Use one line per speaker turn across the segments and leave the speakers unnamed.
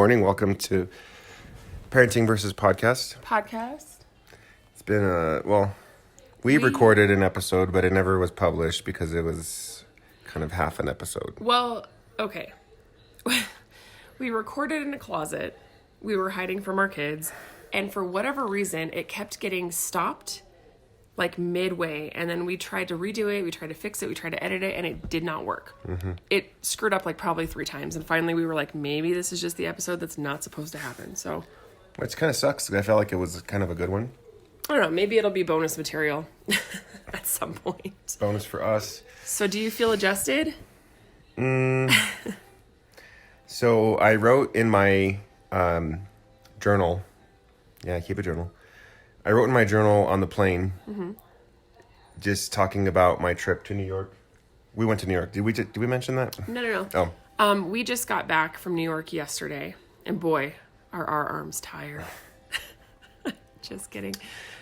morning. Welcome to Parenting versus Podcast. It's been we recorded an episode, but it never was published because it was kind of half an episode.
Well, okay. We recorded in a closet. We were hiding from our kids. And for whatever reason, it kept getting stopped like midway. And then we tried to redo it. We tried to fix it. We tried to edit it. And it did not work. Mm-hmm. It screwed up like probably 3 times. And finally we were like, maybe this is just the episode that's not supposed to happen. So,
Which kind of sucks. I felt like it was kind of a good one.
I don't know. Maybe it'll be bonus material at some point.
Bonus for us.
So do you feel adjusted?
So I wrote in my journal. Yeah, I keep a journal. I wrote in my journal on the plane, just talking about my trip to New York. We went to New York. Did we mention that?
No.
Oh.
We just got back from New York yesterday, and boy, are our arms tired. Just kidding.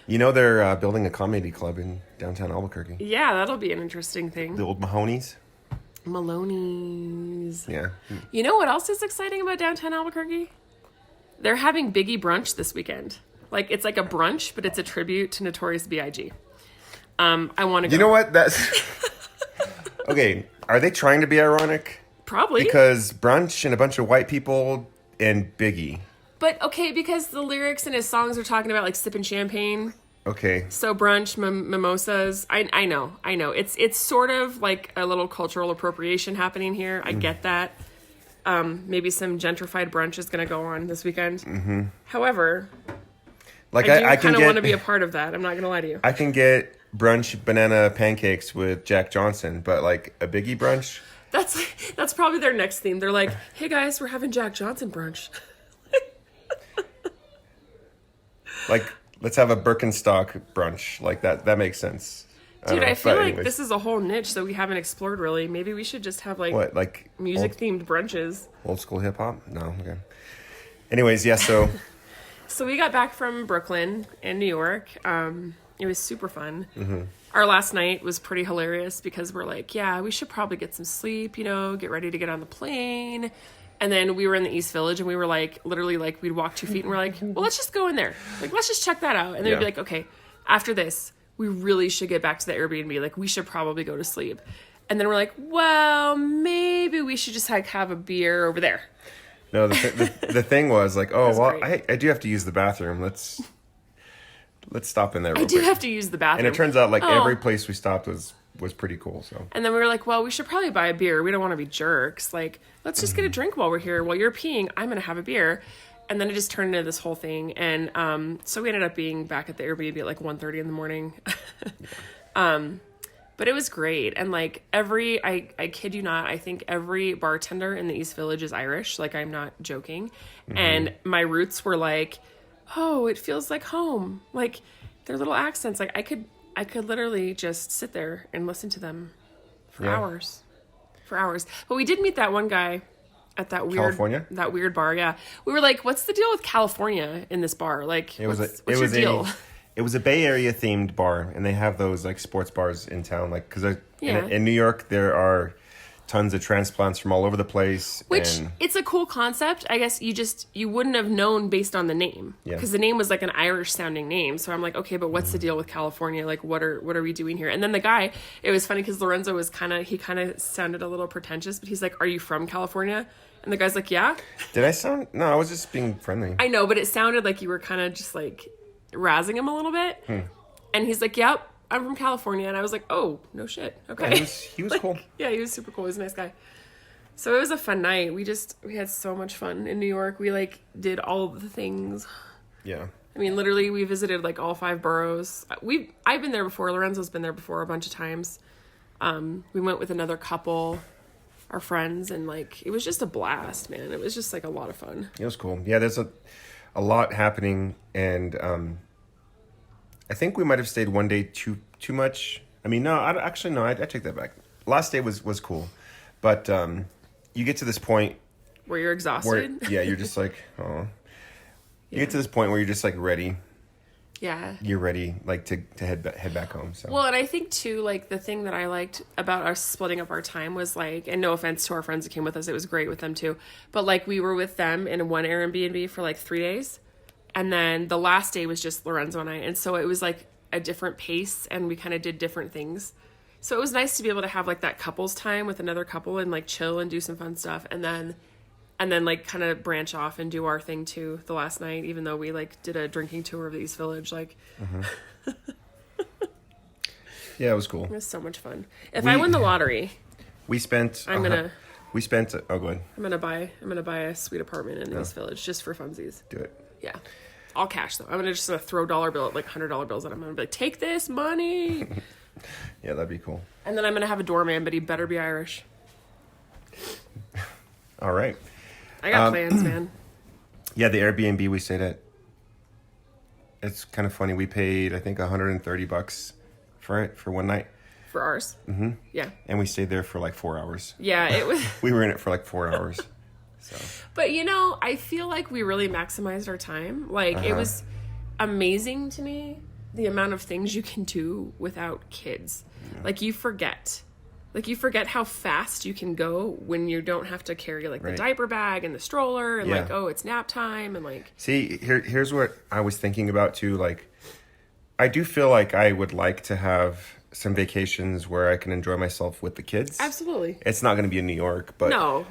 You know they're building a comedy club in downtown Albuquerque.
Yeah, that'll be an interesting thing.
The old Mahoney's.
Maloney's.
Yeah.
You know what else is exciting about downtown Albuquerque? They're having Biggie brunch this weekend. Like, it's like a brunch, but it's a tribute to Notorious B.I.G. I want to go.
You know what? That's... Okay, are they trying to be ironic?
Probably.
Because brunch and a bunch of white people and Biggie.
But, okay, because the lyrics in his songs are talking about, like, sipping champagne.
Okay.
So brunch, mimosas. I know. It's sort of like a little cultural appropriation happening here. I get that. Maybe some gentrified brunch is going to go on this weekend. Mm-hmm. However...
Like
I kind of want to be a part of that. I'm not going to lie to you.
I can get brunch banana pancakes with Jack Johnson, but like a Biggie brunch?
That's probably their next theme. They're like, hey guys, we're having Jack Johnson brunch.
Like, let's have a Birkenstock brunch. Like that makes sense.
Dude, I feel like this is a whole niche that we haven't explored really. Maybe we should just have like music-themed brunches.
Old school hip-hop? No, okay. Anyways, yeah, so...
So we got back from Brooklyn and New York. It was super fun.
Mm-hmm.
Our last night was pretty hilarious because we're like, yeah, we should probably get some sleep, get ready to get on the plane. And then we were in the East Village and we were like, literally like we'd walk 2 feet and we're like, well, let's just go in there. Like, let's just check that out. And then we'd be like, okay, after this, we really should get back to the Airbnb. Like, we should probably go to sleep. And then we're like, well, maybe we should just like have a beer over there.
No, the thing was like, oh, well, I do have to use the bathroom. Let's stop in there real quick.
Have to use the bathroom.
And it turns out like every place we stopped was pretty cool. So. And
then we were like, well, we should probably buy a beer. We don't want to be jerks. Like, let's just get a drink while we're here. While you're peeing, I'm going to have a beer. And then it just turned into this whole thing. And so we ended up being back at the Airbnb at like 1:30 in the morning. But it was great. And like I kid you not, I think every bartender in the East Village is Irish. Like, I'm not joking. Mm-hmm. And my roots were like, oh, it feels like home. Like, their little accents. Like, I could literally just sit there and listen to them for hours. But we did meet that one guy at that weird bar. Yeah. We were like, what's the deal with California in this bar? Like, what's your deal?
It was a Bay Area themed bar, and they have those like sports bars in town. Like, because in New York there are tons of transplants from all over the place.
Which it's a cool concept. I guess you wouldn't have known based on the name, because the name was like an Irish sounding name. So I'm like, okay, but what's the deal with California? Like, what are we doing here? And then the guy, it was funny because Lorenzo was kind of sounded a little pretentious, but he's like, are you from California? And the guy's like, yeah.
Did I sound? No, I was just being friendly.
I know, but it sounded like you were kind of just like razzing him a little bit. And he's like, yep, I'm from California. And I was like, oh, no shit. Okay.
Yeah, he was cool.
Yeah, he was super cool. He was a nice guy. So it was a fun night. We had so much fun in New York. We like did all of the things.
Yeah.
I mean, literally we visited like all 5 boroughs. I've been there before. Lorenzo's been there before a bunch of times. We went with another couple, our friends, and like, it was just a blast, man. It was just like a lot of fun.
It was cool. Yeah, there's a lot happening, and I think we might have stayed one day too much. I mean, no, I take that back. Last day was cool, but you get to this point
where you're exhausted.
You're just like, oh. You get to this point where you're just like ready.
Yeah.
you're ready, like to head back home. So
Well, and I think too, like the thing that I liked about us splitting up our time was like, and no offense to our friends that came with us, it was great with them too. But like we were with them in one Airbnb for like 3 days. And then the last day was just Lorenzo and I. And so it was like a different pace and we kind of did different things. So it was nice to be able to have like that couples time with another couple and like chill and do some fun stuff. And then like kind of branch off and do our thing too the last night, even though we like did a drinking tour of the East Village. Like,
yeah, it was cool.
it was so much fun. If I win the lottery,
We spent.
I'm gonna
Oh, go ahead.
I'm gonna buy a sweet apartment in the East Village just for funsies.
Do it.
Yeah, all cash though. I'm just gonna throw dollar bill like $100 bills at him. I'm gonna be like, take this money,
Yeah, that'd be cool.
and then I'm gonna have a doorman, but he better be Irish.
All right.
I got plans, man.
Yeah, the Airbnb we stayed at. It's kind of funny. We paid, I think, $130 for it for one night,
For ours. Mm-hmm. Yeah.
and we stayed there for like 4 hours.
Yeah, it was.
We were in it for like 4 hours. So
But you know, I feel like we really maximized our time. Like it was amazing to me the amount of things you can do without kids. Like you forget. Like you forget how fast you can go when you don't have to carry like the
Right.
diaper bag and the stroller and
Yeah.
like, oh, it's nap time and like
see, here's what I was thinking about too. Like, I do feel like I would like to have some vacations where I can enjoy myself with the kids.
absolutely.
It's not going to be in New York, but
No.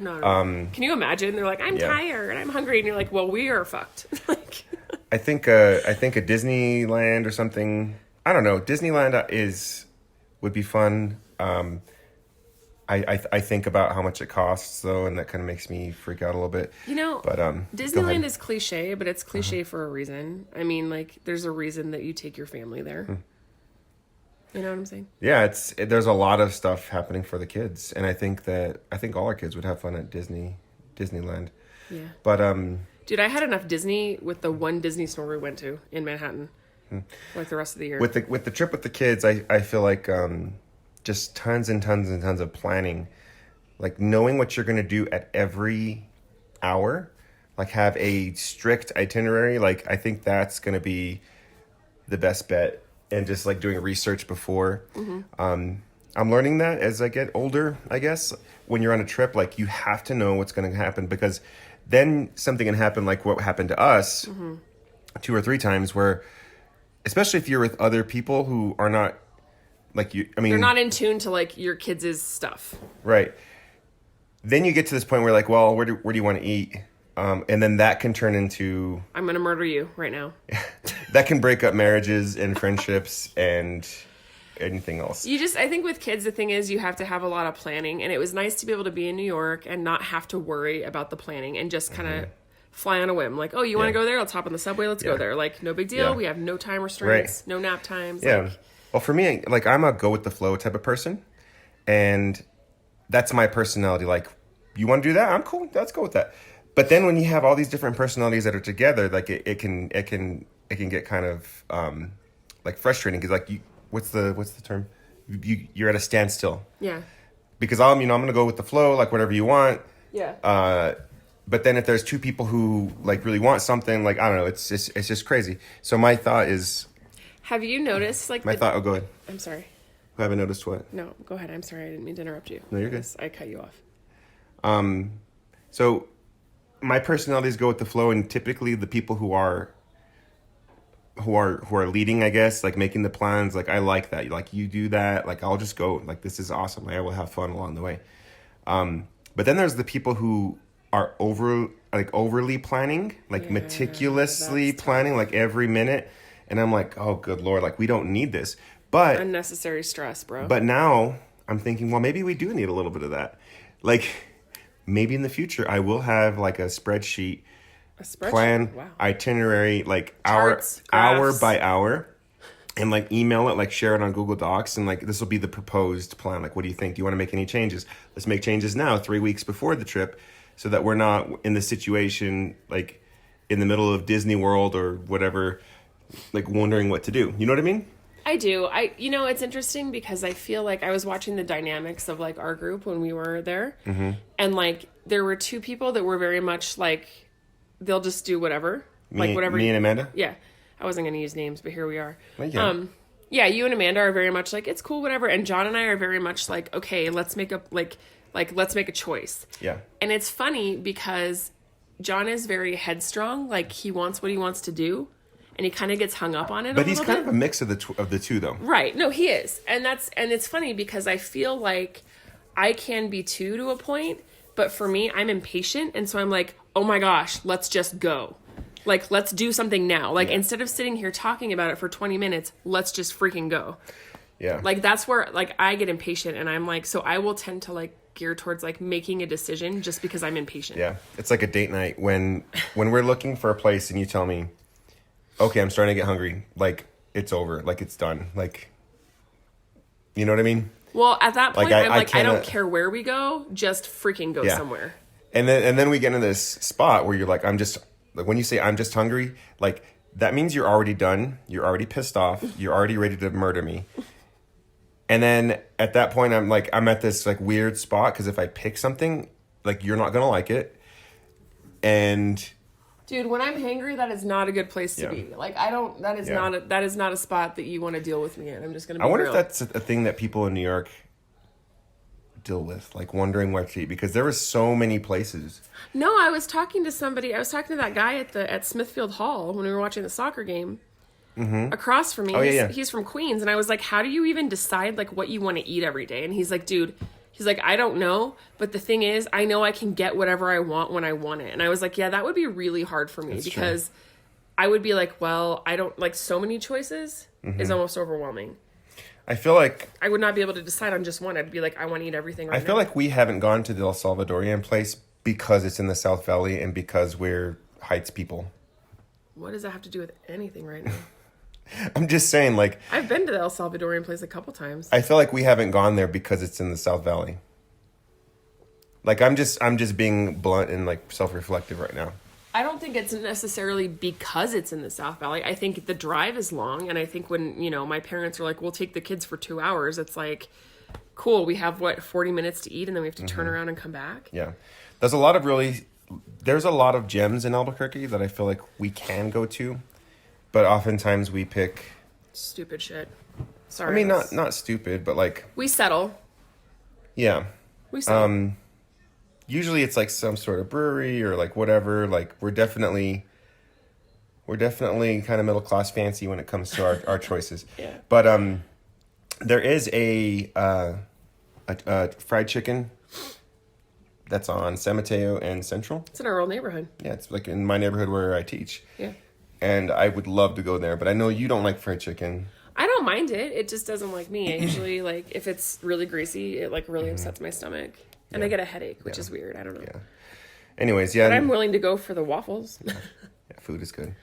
Can you imagine? They're like, I'm
yeah.
tired and I'm hungry and you're like, well, we are fucked. Like
I think a Disneyland or something. I don't know. Disneyland would be fun. I think about how much it costs though, and that kind of makes me freak out a little bit.
You know,
But go
Disneyland
ahead.
is cliche, but it's cliche for a reason. I mean, like, there's a reason that you take your family there. You know what I'm saying?
Yeah, there's a lot of stuff happening for the kids, and I think all our kids would have fun at Disneyland.
Yeah.
But
Dude, I had enough Disney with the one Disney store we went to in Manhattan. Like the rest of the year.
with the trip with the kids, I feel like just tons and tons and tons of planning, like knowing what you're going to do at every hour, like have a strict itinerary. Like I think that's going to be the best bet, and just like doing research before. I'm learning that as I get older, I guess. When you're on a trip, like you have to know what's going to happen, because then something can happen like what happened to us 2 or 3 times, where especially if you're with other people who are not like you. I mean,
You're not in tune to like your kids' stuff.
right. Then you get to this point where like, well, where do you want to eat? And then that can turn into
I'm gonna murder you right now.
that can break up marriages and friendships and anything else.
I think with kids, the thing is you have to have a lot of planning, and it was nice to be able to be in New York and not have to worry about the planning and just kind of fly on a whim. Like, oh, you want to
Yeah.
go there? Let's hop on the subway. Let's
Yeah.
go there. Like, no big deal.
Yeah.
We have no time restraints,
Right.
no nap times.
Yeah.
Like,
Well, for me, like I'm a go with the flow type of person, and that's my personality. Like, you want to do that? I'm cool. Let's go with that. But then when you have all these different personalities that are together, like it can get kind of like frustrating, because like what's the term? You're at a standstill,
yeah.
because I'm going to go with the flow, like whatever you want.
Yeah.
But then if there's 2 people who like really want something, like I don't know, it's just crazy. So my thought is
Have you noticed like
oh, go ahead.
I'm sorry.
I haven't noticed what.
No, go ahead. I'm sorry. I didn't mean to interrupt you.
No, you're good.
I cut you off.
So my personalities go with the flow, and typically the people who are leading, I guess, like making the plans, like I like that. Like you do that, like I'll just go. Like this is awesome. Like I will have fun along the way. But then there's the people who are overly planning, like
Yeah,
meticulously
that's tough.
planning, like every minute. And I'm like, oh, good Lord, like we don't need this. But
Unnecessary stress, bro.
But now I'm thinking, well, maybe we do need a little bit of that. Like maybe in the future I will have like a spreadsheet,
a spreadsheet.
plan,
Wow.
itinerary, like
Charts,
hour
graphs.
by hour, and like email it, like share it on Google Docs, and like this will be the proposed plan. Like, what do you think? Do you want to make any changes? Let's make changes now, 3 weeks before the trip, so that we're not in the situation like in the middle of Disney World or whatever, like wondering what to do. You know what I mean?
I do. It's interesting because I feel like I was watching the dynamics of like our group when we were there.
Mm-hmm.
And like there were 2 people that were very much like they'll just do whatever. Like whatever.
Me and Amanda.
Yeah. I wasn't going to use names, but here we are.
Well, yeah.
Yeah, you and Amanda are very much like, it's cool, whatever. And John and I are very much like, okay, let's make a, let's make a choice.
Yeah.
And it's funny because John is very headstrong. Like, he wants what he wants to do. And he kind of gets hung up on it
But
a
he's
little
kind
bit.
of a mix of the two, though.
Right. No, he is. And it's funny because I feel like I can be too to a point. But for me, I'm impatient. And so I'm like, oh my gosh, let's just go. Like, let's do something now. Like, instead of sitting here talking about it for 20 minutes, let's just freaking go.
Yeah.
Like, that's where, like, I get impatient. And I'm like, so I will tend to, like, gear towards, like, making a decision just because I'm impatient.
Yeah. It's like a date night when we're looking for a place and you tell me, okay, I'm starting to get hungry. Like, it's over. Like, it's done. Like, you know what I mean?
Well, at that point, I'm like, I don't
kinda-
care where we go, just freaking go somewhere.
And then we get into this spot where you're like, like when you say I'm just hungry, like that means you're already done. You're already pissed off. You're already ready to murder me. And then at that point, I'm at this like weird spot because if I pick something, like you're not gonna like it. And
Dude, when I'm hangry, that is not a good place to be. Like, that is not a spot that you want to deal with me in. I'm just going to be
I wonder
real.
if that's a thing that people in New York deal with, like wondering what to eat, because there were so many places.
No, I was talking to that guy at Smithfield Hall when we were watching the soccer game. Across from me.
Oh, yeah.
He's from Queens, and I was like, how do you even decide like what you want to eat every day? And he's like, dude, I don't know, but the thing is, I know I can get whatever I want when I want it. And I was like, yeah, that would be really hard for me because I would be like, well, I don't like so many choices is almost overwhelming.
I feel like
I would not be able to decide on just one. I'd be like, I want to eat everything right now.
I feel like we haven't gone to the El Salvadorian place because it's in the South Valley and because we're Heights people.
What does that have to do with anything right now?
I'm just saying, like,
I've been to the El Salvadorian place a couple times.
I feel like we haven't gone there because it's in the South Valley. Like, I'm just being blunt and like self-reflective right now.
I don't think it's necessarily because it's in the South Valley. I think the drive is long, and I think when, my parents were like, we'll take the kids for 2 hours, it's like, cool, we have 40 minutes to eat, and then we have to turn around and come back.
Yeah. There's a lot of gems in Albuquerque that I feel like we can go to, but oftentimes we pick,
Stupid shit. Sorry.
I mean, not stupid, but like,
We settle.
yeah.
We settle.
Usually it's like some sort of brewery or like whatever. Like we're definitely kind of middle class fancy when it comes to our choices.
Yeah.
But there is a fried chicken that's on San Mateo and Central.
It's in our old neighborhood.
Yeah, it's like in my neighborhood where I teach.
Yeah.
And I would love to go there, but I know you don't like fried chicken.
I don't mind it. It just doesn't like me. I usually, like, if it's really greasy, it, like, really upsets my stomach. And I get a headache, which is weird. I don't know.
Yeah. Anyways, yeah.
But I'm willing to go for the waffles.
Yeah, food is good.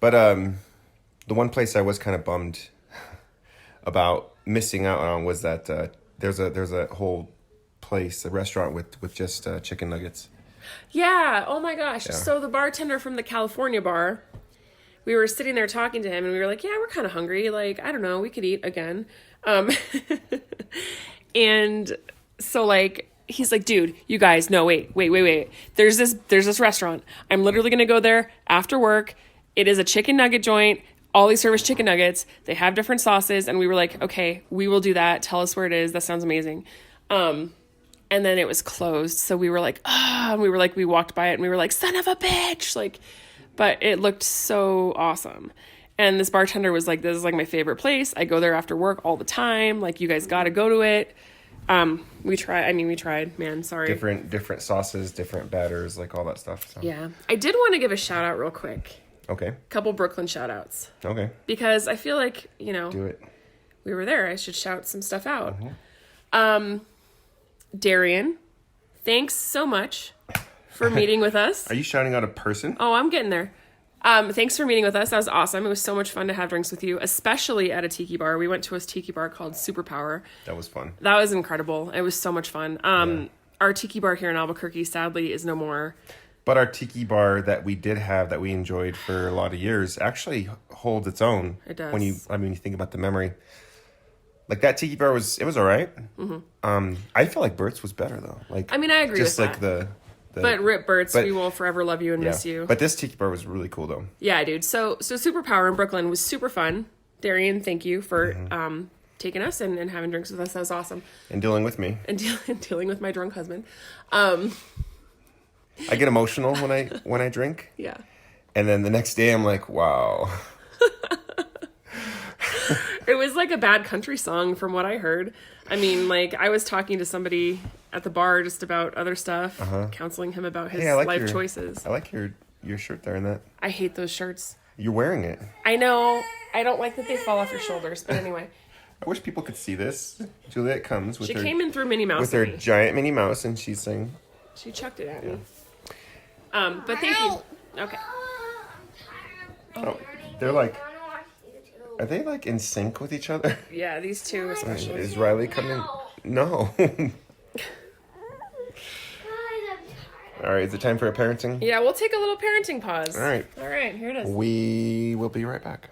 But the one place I was kind of bummed about missing out on was that there's a whole place, a restaurant with just chicken nuggets.
Yeah. Oh my gosh.
Yeah.
So the bartender from the California bar, we were sitting there talking to him, and we were like, yeah, we're kind of hungry. Like, I don't know, we could eat again. And so, like, he's like, dude, you guys, no, wait. There's this restaurant. I'm literally going to go there after work. It is a chicken nugget joint. All they serve is chicken nuggets. They have different sauces. And we were like, okay, we will do that. Tell us where it is. That sounds amazing. And then it was closed. So we were like, and we walked by it and we were like, son of a bitch. Like, but it looked so awesome. And this bartender was like, this is like my favorite place. I go there after work all the time. Like, you guys got to go to it. We tried, man, sorry.
Different sauces, different batters, like all that stuff. So.
Yeah. I did want to give a shout out real quick.
Okay.
Couple Brooklyn shout outs.
Okay.
Because I feel like,
Do it.
we were there. I should shout some stuff out. Darian, thanks so much for meeting with us.
Are you shouting out a person?
Oh, I'm getting there. Thanks for meeting with us. That was awesome. It was so much fun to have drinks with you, especially at a tiki bar. We went to a tiki bar called Superpower.
That was fun.
That was incredible. It was so much fun. Our tiki bar here in Albuquerque, sadly, is no more.
But our tiki bar that we did have, that we enjoyed for a lot of years, actually holds its own.
It does.
When you think about the memory. Like, that tiki bar was all right. Mm-hmm. I feel like Bert's was better, though. Like,
I mean, I agree
just
with
like
that. But Rip Burt's, we will forever love you and
yeah.
miss you.
But this tiki bar was really cool, though.
Yeah, dude. So Superpower in Brooklyn was super fun. Darian, thank you for taking us and having drinks with us. That was awesome.
And dealing with me.
And dealing with my drunk husband.
I get emotional when I drink.
Yeah.
And then the next day I'm like, wow.
It was like a bad country song from what I heard. I mean, like, I was talking to somebody at the bar just about other stuff, counseling him about his life choices.
I like your shirt there and that.
I hate those shirts.
You're wearing it.
I know. I don't like that they fall off your shoulders, but anyway.
I wish people could see this. Juliet comes with
She came in through Minnie Mouse
with her giant Minnie Mouse, and she's saying...
She chucked it at me. But thank you. Okay.
Oh, they're like... Are they like in sync with each other?
Yeah, these two especially.
Is Riley coming? No. All right, is it time for a parenting?
Yeah, we'll take a little parenting pause.
All right.
All right, here it is.
We will be right back.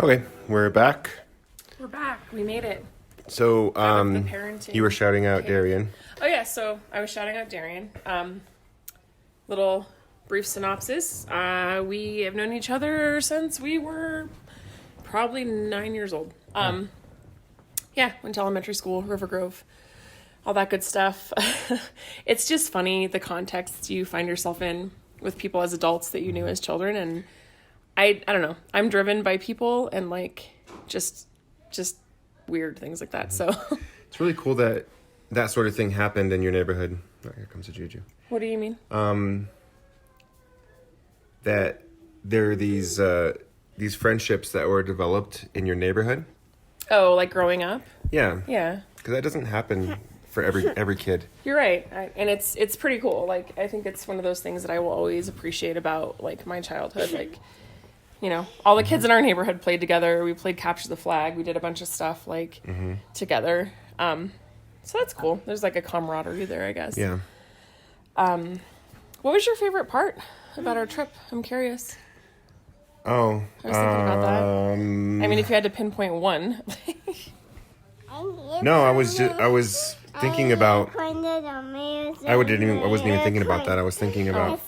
Okay, we're back.
We're back. We made it.
So,
Out of the parenting
you were shouting out
camp.
Darian.
Oh, yeah, so I was shouting out Darian. Little brief synopsis. We have known each other since we were probably 9 years old. Yeah, went to elementary school, River Grove, all that good stuff. It's just funny the context you find yourself in with people as adults that you knew as children, and I don't know. I'm driven by people and like just weird things like that. So
It's really cool that that sort of thing happened in your neighborhood. Oh, here comes a Juju.
what do you mean?
That there are these friendships that were developed in your neighborhood.
Oh, like growing up?
Yeah,
Yeah.
because that doesn't happen for every kid.
You're right. And it's pretty cool. Like, I think it's one of those things that I will always appreciate about like my childhood. Like, you know, all the kids in our neighborhood played together. We played Capture the Flag. We did a bunch of stuff like together. So that's cool. There's like a camaraderie there, I guess.
Yeah.
What was your favorite part about our trip? I'm curious.
Oh,
I was thinking about that. I mean, if you had to pinpoint one.
No, I was thinking about. I wasn't even thinking about that. I was thinking about.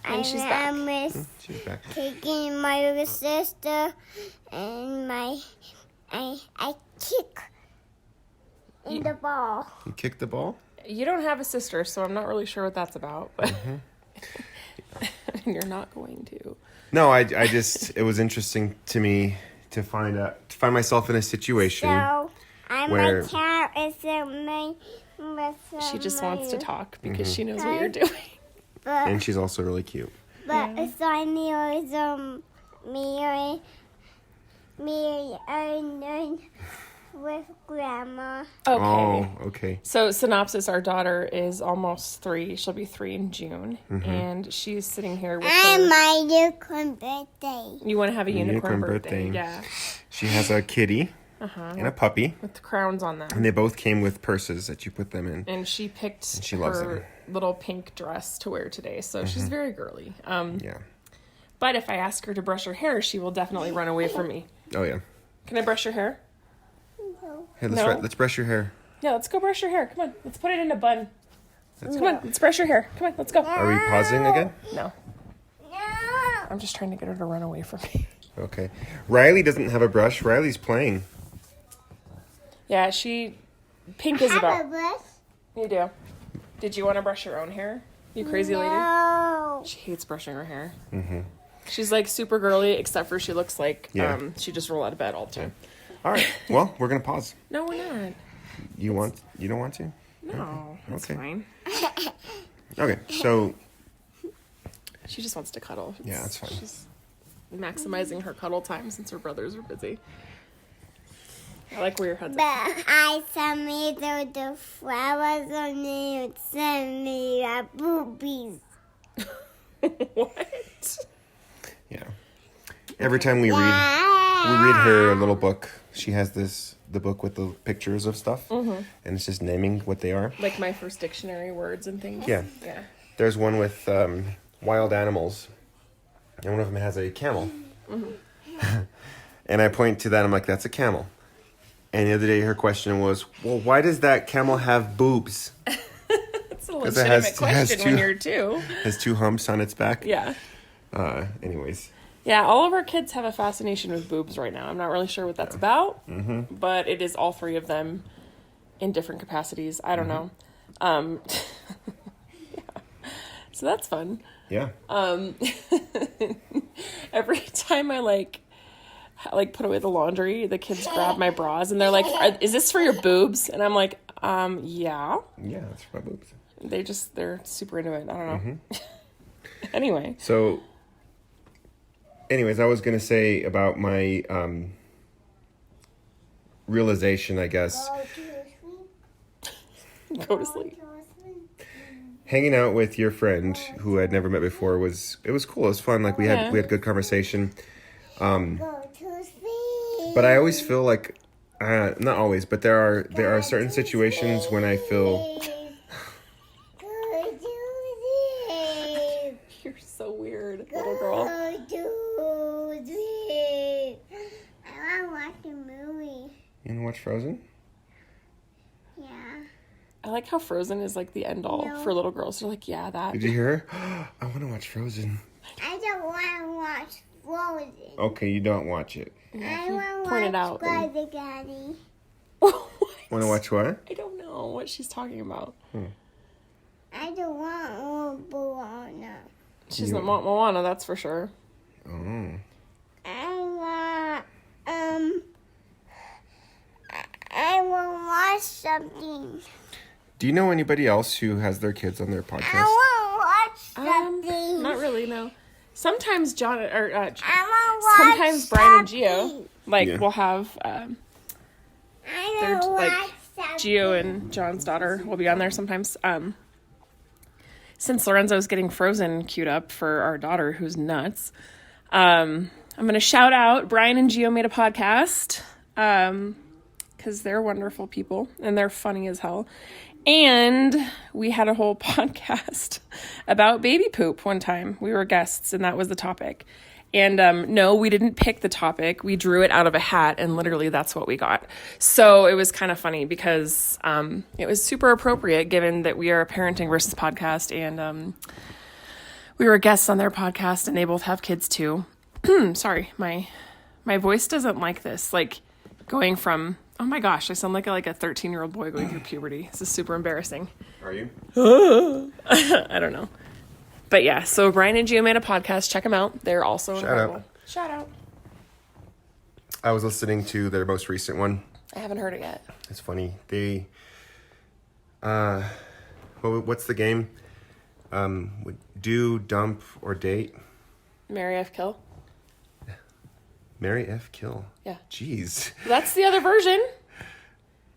And she's back.
She's back.
Taking my sister and I kick in the ball.
You kicked the ball?
You don't have a sister, so I'm not really sure what that's about. But you're not going to.
No, I just it was interesting to me to find myself in a situation.
So
Where-
my cat is my.
She just wants to talk because she knows what you're doing.
But
And she's also really cute.
Sonny is me with grandma.
Okay.
Oh, okay.
So, synopsis, our daughter is almost 3. She'll be 3 in June. And she's sitting here with
And
her...
my unicorn birthday.
You want to have a unicorn
Unicorn
birthday.
birthday.
Yeah.
She has a kitty and a puppy,
With crowns on them.
and they both came with purses that you put them in.
And she picked
she loves
her little pink dress to wear today. So, she's very girly.
Yeah.
But if I ask her to brush her hair, she will definitely run away from me.
Oh yeah.
Can I brush your hair?
Hey,
No.
let's brush your hair.
Yeah, let's go brush your hair. Come on. Let's put it in a bun. Come on. Let's brush your hair. Come on. Let's go.
Are we pausing again?
No.
No.
I'm just trying to get her to run away from me.
Okay. Riley doesn't have a brush. Riley's playing.
Yeah, Pink is
Have a
about...
brush?
You do. Did you want to brush your own hair? You crazy lady?
No.
She hates brushing her hair. Mm-hmm. She's like super girly, except for she looks like
Yeah.
she just roll out of bed all the time.
All right. Well, we're gonna pause.
No, we're not.
You don't want to?
No, that's
Okay.
fine.
Okay. So
She just wants to cuddle.
Yeah, that's fine.
She's maximizing her cuddle time since her brothers are busy. I like where your head's
But
at.
I saw me the flowers on me and sent me boobies.
What?
Yeah. Every time we read her a little book. She has the book with the pictures of stuff, and it's just naming what they are.
Like my first dictionary words and things.
Yeah.
Yeah.
There's one with wild animals, and one of them has a camel. And I point to that. I'm like, that's a camel. And the other day, her question was, well, why does that camel have boobs?
It's a
'Cause it
legitimate
has
question
two-
when you're 2.
It has 2 humps on its back.
Yeah.
Anyways.
Yeah, all of our kids have a fascination with boobs right now. I'm not really sure what that's about, but it is all 3 of them in different capacities. I don't know. Yeah. So that's fun.
Yeah.
Every time I like put away the laundry, the kids grab my bras and they're like, "Is this for your boobs?" And I'm like, yeah.
Yeah, that's for my boobs.
They're super into it. I don't know. Anyway.
So, anyways, I was going to say about my realization, I guess.
Go to sleep.
Hanging out with your friend who I'd never met before was cool. It was fun. Like we
Yeah.
had good conversation.
Go to sleep.
But I always feel like not always, but there are certain situations when I feel
Go to sleep.
You're so weird, little girl.
Go to sleep. I want to watch a movie.
you want to watch Frozen.
Yeah.
I like how Frozen is like the end all
No.
for little girls. They're like, yeah, that.
Did you hear her? I want to watch Frozen.
I don't want to watch Frozen.
Okay, you don't watch it.
I want to
point it
watch
out and-
Spider Daddy.
What?
Want to watch what?
I don't know what she's talking about.
I don't want Moana.
She's not Moana, that's for sure.
Oh.
I want to watch something.
Do you know anybody else who has their kids on their
I
podcast?
want to watch something.
Not really, no. Sometimes John or
I want to watch
sometimes Brian and Gio
something.
Yeah.
will have
I
they're
want to
like
watch something.
Gio and John's daughter will be on there sometimes. Since Lorenzo's getting Frozen queued up for our daughter who's nuts, I'm going to shout out Brian and Gio made a podcast because they're wonderful people and they're funny as hell. And we had a whole podcast about baby poop one time. We were guests and that was the topic. And no, we didn't pick the topic. We drew it out of a hat and literally that's what we got. So it was kind of funny because it was super appropriate given that we are a parenting versus podcast and we were guests on their podcast and they both have kids too. Sorry, my voice doesn't like this. Like going from, oh my gosh, I sound like a 13-year-old boy going through puberty. This is super embarrassing.
Are you?
I don't know. But yeah, so Brian and Gio made a podcast. Check them out. They're also
Shout
incredible.
out.
Shout out.
I was listening to their most recent one.
I haven't heard it yet.
It's funny. They, what's the game? Do, dump, or date.
Marry F. Kill.
Marry F. Kill.
Yeah.
Jeez.
That's the other version.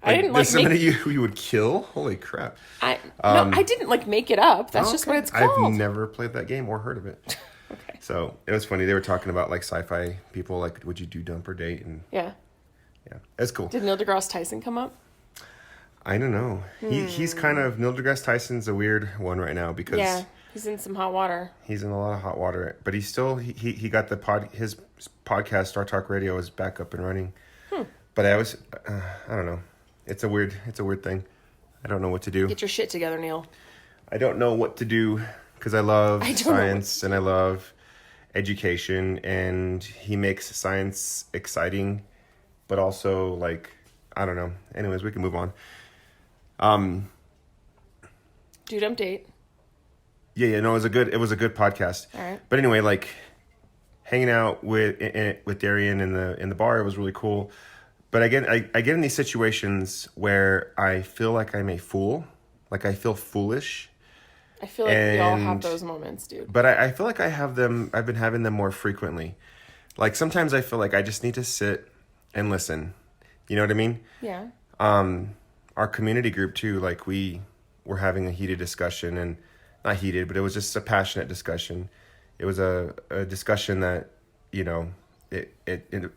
I didn't
There's
like
somebody
make,
you would kill. Holy crap!
no, I didn't like make it up. That's just what
Okay.
it's called.
I've never played that game or heard of it.
Okay.
So it was funny. They were talking about like sci-fi people. Like, would you do dump or date? And
Yeah.
yeah, it's cool.
Did Neil deGrasse Tyson come up?
I don't know. He's kind of Neil deGrasse Tyson's a weird one right now because
Yeah. He's in some hot water.
he's in a lot of hot water. But he's still he got his podcast Star Talk Radio is back up and running. But I don't know. It's a weird thing. I don't know what to do.
Get your shit together, Neil.
I don't know what to do because I love
I don't know what
science and I love education, and he makes science exciting, but also like I don't know. Anyways, we can move on.
Do dump date.
Yeah, no, it was a good podcast.
All right.
But anyway, like hanging out with Darian in the bar, it was really cool. But I get in these situations where I feel like I'm a fool, like I feel foolish.
I feel like we all have
And-
those moments, dude.
But I feel like I've been having them more frequently. Like sometimes I feel like I just need to sit and listen You know what I mean?
Yeah.
Our community group too, like we were having a heated discussion, and not heated, but it was just a passionate discussion. It was a discussion that, you know, it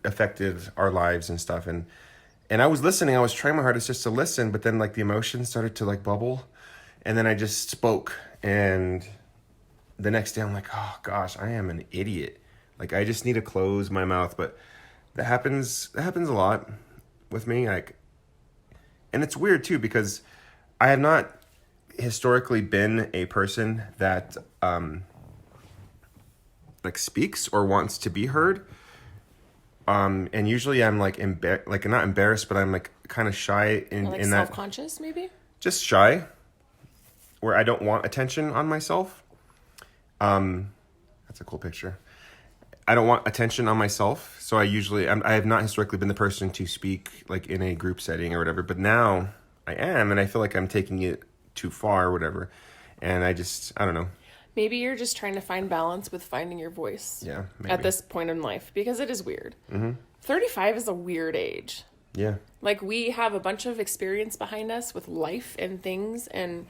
affected our lives and stuff. And I was listening, I was trying my hardest just to listen, but then like the emotions started to like bubble, and then I just spoke. And the next day I'm like, oh gosh, I am an idiot. Like I just need to close my mouth. But that happens a lot with me. Like, and it's weird too, because I have not historically been a person that like speaks or wants to be heard. And usually I'm like like not embarrassed, but I'm like kind of shy in that,
self-conscious maybe.
just shy, where I don't want attention on myself. That's a cool picture. I don't want attention on myself, so I have not historically been the person to speak like in a group setting or whatever. But now I am, and I feel like I'm taking it too far or whatever. And I don't know.
Maybe you're just trying to find balance with finding your voice.
Yeah, maybe.
At this point in life, because it is weird. 35 is a weird age.
Yeah.
Like, we have a bunch of experience behind us with life and things and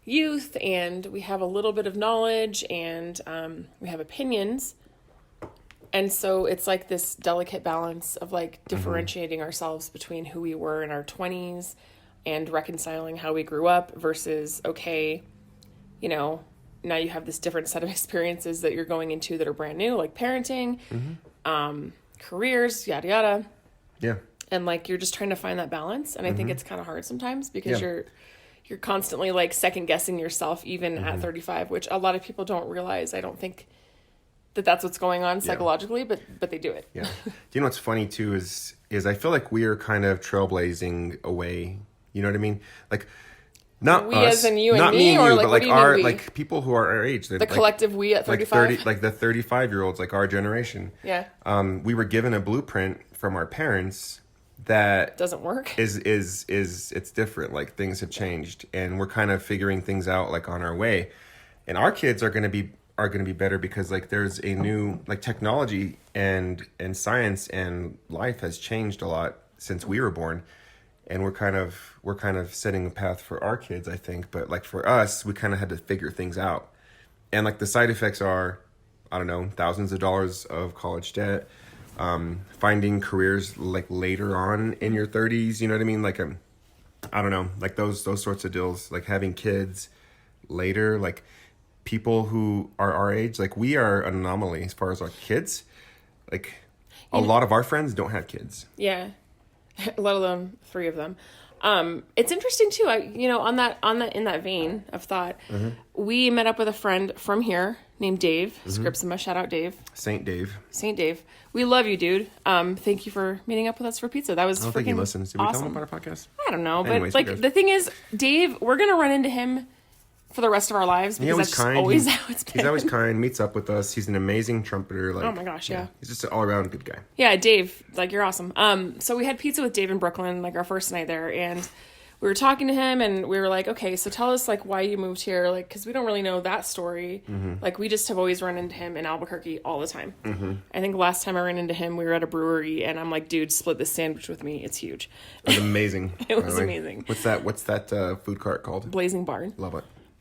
youth, and we have a little bit of knowledge, and we have opinions. And so it's like this delicate balance of like differentiating ourselves between who we were in our 20s and reconciling how we grew up versus, okay, you know, now you have this different set of experiences that you're going into that are brand new, like parenting, careers, yada, yada.
Yeah.
And like, you're just trying to find that balance. And I think it's kind of hard sometimes because you're constantly like second guessing yourself, even at 35, which a lot of people don't realize. I don't think that that's what's going on psychologically, but they do it.
Yeah. Do you know what's funny too is I feel like we are kind of trailblazing away. You know what I mean? Like, not
we
us,
as in you and
not
me,
and
or
you,
like,
but
what
like
do you mean
our
we?
like people who are our age.
The collective we at 35?
Like the 35-year-olds, like our generation.
Yeah.
We were given a blueprint from our parents that
Doesn't work.
is it's different. Like things have changed, and we're kind of figuring things out like on our way. And our kids are going to be better because like there's a new like technology and science and life has changed a lot since we were born. And we're kind of setting a path for our kids, I think. But like for us, we kind of had to figure things out. And like the side effects are, I don't know, thousands of dollars of college debt, finding careers like later on in your 30s, you know what I mean? Like, I don't know, like those sorts of deals, like having kids later, like people who are our age, like we are an anomaly as far as our kids. Like a lot of our friends don't have kids.
Yeah. Let alone 3 of them. It's interesting too. In that vein of thought, we met up with a friend from here named Dave Scripsima. Shout out Dave.
Saint Dave.
We love you, dude. Thank you for meeting up with us for pizza. That was
I don't think he listens. Did we
awesome.
tell him about our podcast?
I don't know,
Anyways,
but like the thing is, Dave, we're gonna run into him for the rest of our lives because that's always how it's been.
He's always kind, meets up with us. He's an amazing trumpeter. Like,
oh my gosh, yeah.
He's just an all-around good guy.
Yeah, Dave, like you're awesome. So we had pizza with Dave in Brooklyn, like our first night there, and we were talking to him, and we were like, okay, so tell us like why you moved here, like because we don't really know that story. Like we just have always run into him in Albuquerque all the time. I think last time I ran into him, we were at a brewery, and I'm like, dude, split this sandwich with me. It's huge.
It was amazing.
It was amazing.
What's that food cart called?
Blazing Barn.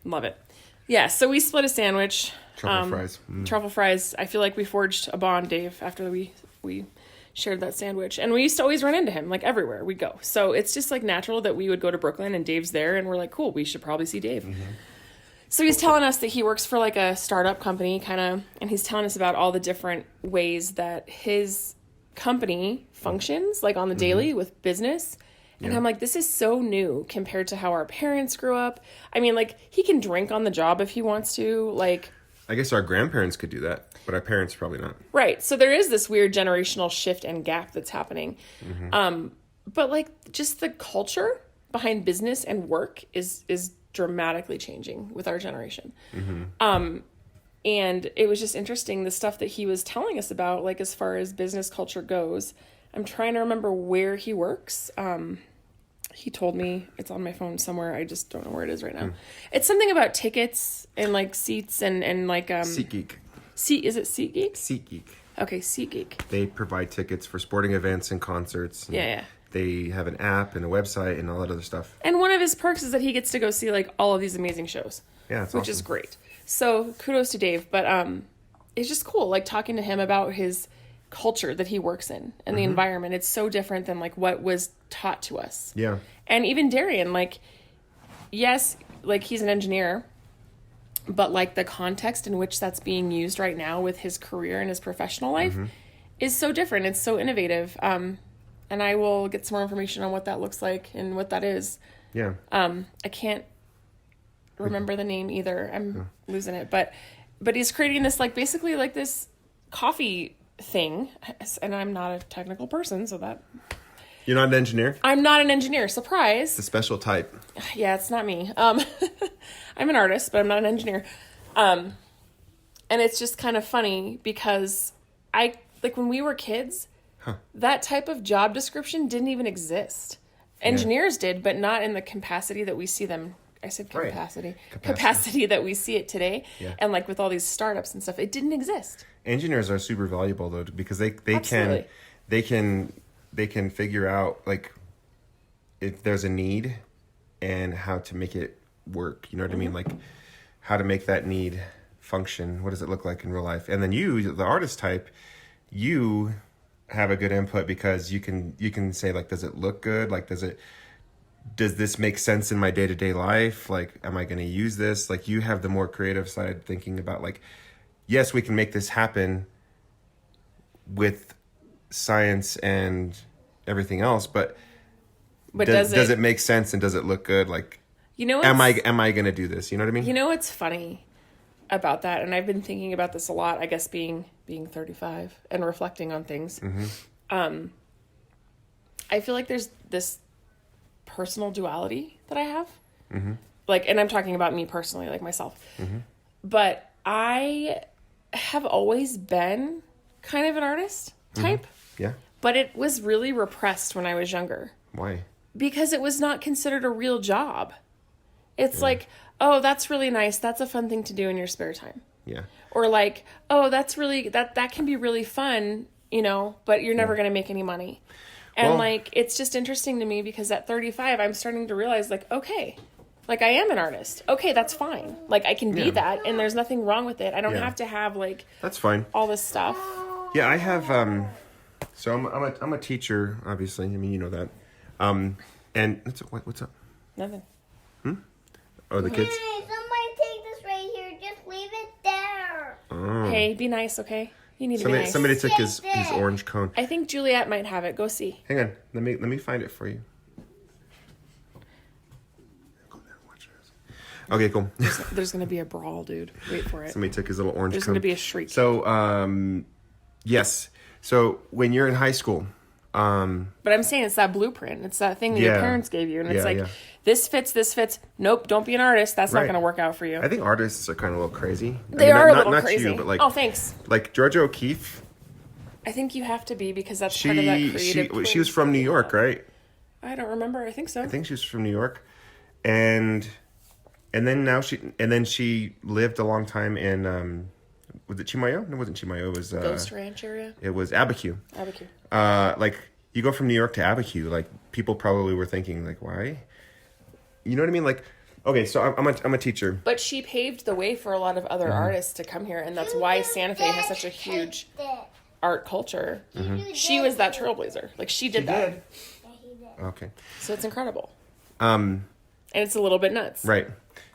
Love it.
Yeah, so we split a sandwich.
Truffle fries.
Truffle fries. I feel like we forged a bond, Dave, after we shared that sandwich. And we used to always run into him, like everywhere we'd go. So it's just like natural that we would go to Brooklyn and Dave's there and we're like, cool, we should probably see Dave. So he's telling us that he works for like a startup company kind of, and he's telling us about all the different ways that his company functions, like on the daily with business. And I'm like, this is so new compared to how our parents grew up. I mean, like, he can drink on the job if he wants to. Like,
I guess our grandparents could do that, but our parents probably not.
Right. So there is this weird generational shift and gap that's happening. But, like, just the culture behind business and work is dramatically changing with our generation. And it was just interesting, the stuff that he was telling us about, like, as far as business culture goes. I'm trying to remember where he works. He told me, it's on my phone somewhere. I just don't know where it is right now. It's something about tickets and like seats and like
SeatGeek.
Is it SeatGeek?
SeatGeek.
Okay, SeatGeek.
They provide tickets for sporting events and concerts. And
Yeah.
they have an app and a website and all that other stuff.
And one of his perks is that he gets to go see like all of these amazing shows.
Yeah, it's
which
awesome.
is great. So kudos to Dave, but it's just cool like talking to him about his culture that he works in and the environment. It's so different than like what was taught to us.
Yeah.
And even Darian, like, yes, like he's an engineer, but like the context in which that's being used right now with his career and his professional life is so different. It's so innovative. And I will get some more information on what that looks like and what that is.
Yeah.
I can't remember the name either. I'm losing it, but he's creating this like basically like this coffee thing, and I'm not a technical person, so that
You're not an engineer?
I'm not an engineer. Surprise.
The special type.
Yeah, it's not me. I'm an artist, but I'm not an engineer. And it's just kind of funny because I like when we were kids, that type of job description didn't even exist. Engineers did, but not in the capacity that we see them. I said
Right.
capacity that we see it today.
Yeah.
And like with all these startups and stuff, it didn't exist.
Engineers are super valuable though, because they
Absolutely.
can figure out like if there's a need and how to make it work. You know what I mean? Like how to make that need function. What does it look like in real life? And then you, the artist type, you have a good input because you can say like, does it look good? Like, does this make sense in my day-to-day life? Like, am I going to use this? Like, you have the more creative side thinking about like, yes, we can make this happen with science and everything else, but does it make sense and does it look good? Like,
You know,
am I going to do this? You know what I mean?
You know what's funny about that, and I've been thinking about this a lot, I guess being 35 and reflecting on things. I feel like there's this personal duality that I have. Like, and I'm talking about me personally, like myself. But I have always been kind of an artist type.
Yeah.
But it was really repressed when I was younger.
Why?
Because it was not considered a real job. It's like, oh, that's really nice. That's a fun thing to do in your spare time.
Yeah.
Or like, oh, that's really, that can be really fun, you know, but you're never going to make any money. And
Well-
like, it's just interesting to me because at 35, I'm starting to realize like, okay, like I am an artist. Okay, that's fine. Like I can be that and there's nothing wrong with it. I don't
Yeah.
have to have like
That's fine.
all this stuff.
Yeah, I have. So I'm a teacher, obviously. I mean, you know that. And what's up?
Nothing.
Oh, the kids.
Hey, somebody take this right here. Just leave it there.
Hey, be nice, okay? You need to be nice.
Somebody took his orange cone.
I think Juliet might have it. Go see.
Hang on. Let me find it for you. Okay, cool.
There's going to be a brawl, dude. Wait for it.
Somebody took his little orange
There's
cone.
going to be a shriek.
So, yes. So when you're in high school,
But I'm saying it's that blueprint. It's that thing that your
Yeah.
parents gave you. And it's
Yeah,
like,
yeah.
this fits. Nope, don't be an artist. That's not
Right.
going to work out for you.
I think artists are kind of a little crazy.
They are a
not,
little
not
crazy.
You, but like,
oh, thanks.
like Georgia O'Keeffe.
I think you have to be because that's part of that creative.
She was from New York, right?
I don't remember. I think so.
I think she was from New York, and then she lived a long time in was it Chimayo? No, it wasn't Chimayo. It was
Ghost Ranch area.
It was Abiquiu.
Abiquiu.
Like you go from New York to Abiquiu, like people probably were thinking like, why? You know what I mean? Like, okay, so I'm a teacher.
But she paved the way for a lot of other artists to come here, and that's why Santa Fe has such a huge art culture. She was that trailblazer. Like she did that.
Okay.
So it's incredible. And it's a little bit nuts.
Right.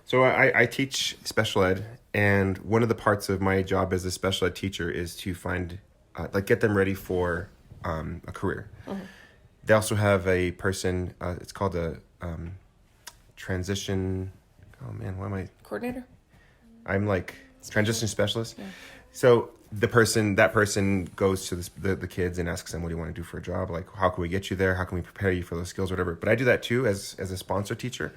So I teach special ed, and one of the parts of my job as a special ed teacher is to find, get them ready for a career. They also have a person, it's called a transition, oh man, why am I?
Coordinator?
I'm like transition specialist. Yeah. So that person goes to the kids and asks them, what do you want to do for a job? Like, how can we get you there? How can we prepare you for those skills, whatever. But I do that too as a sponsor teacher.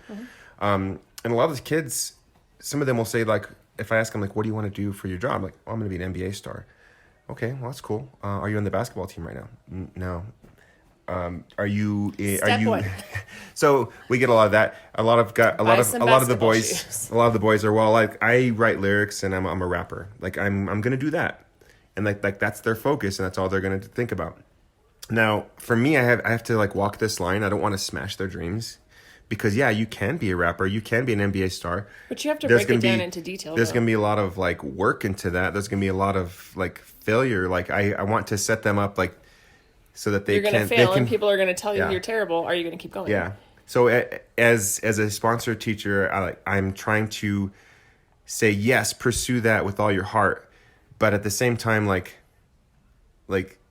And a lot of the kids, some of them will say like, if I ask them like, what do you want to do for your job? Like, oh, I'm going to be an NBA star. Okay, well, that's cool. Are you on the basketball team right now? No. Are you?
Step one.
So we get a lot of that. A lot of the
basketball
boys.
shoes.
A lot of the boys are, well, like I write lyrics and I'm a rapper. Like I'm gonna do that, and like that's their focus and that's all they're gonna think about. Now, for me, I have to like walk this line. I don't want to smash their dreams because yeah, you can be a rapper, you can be an NBA star.
But you have to
There's
break it
gonna
down
be-
into detail.
There's
though.
going to be a lot of like work into that. There's going to be a lot of like failure. Like I want to set them up like so that they
You're going to
can
fail,
they can
and people are going to tell you
Yeah.
you're terrible. Are you going to keep going?
yeah. So as a sponsor teacher, I'm trying to say yes, pursue that with all your heart, but at the same time, like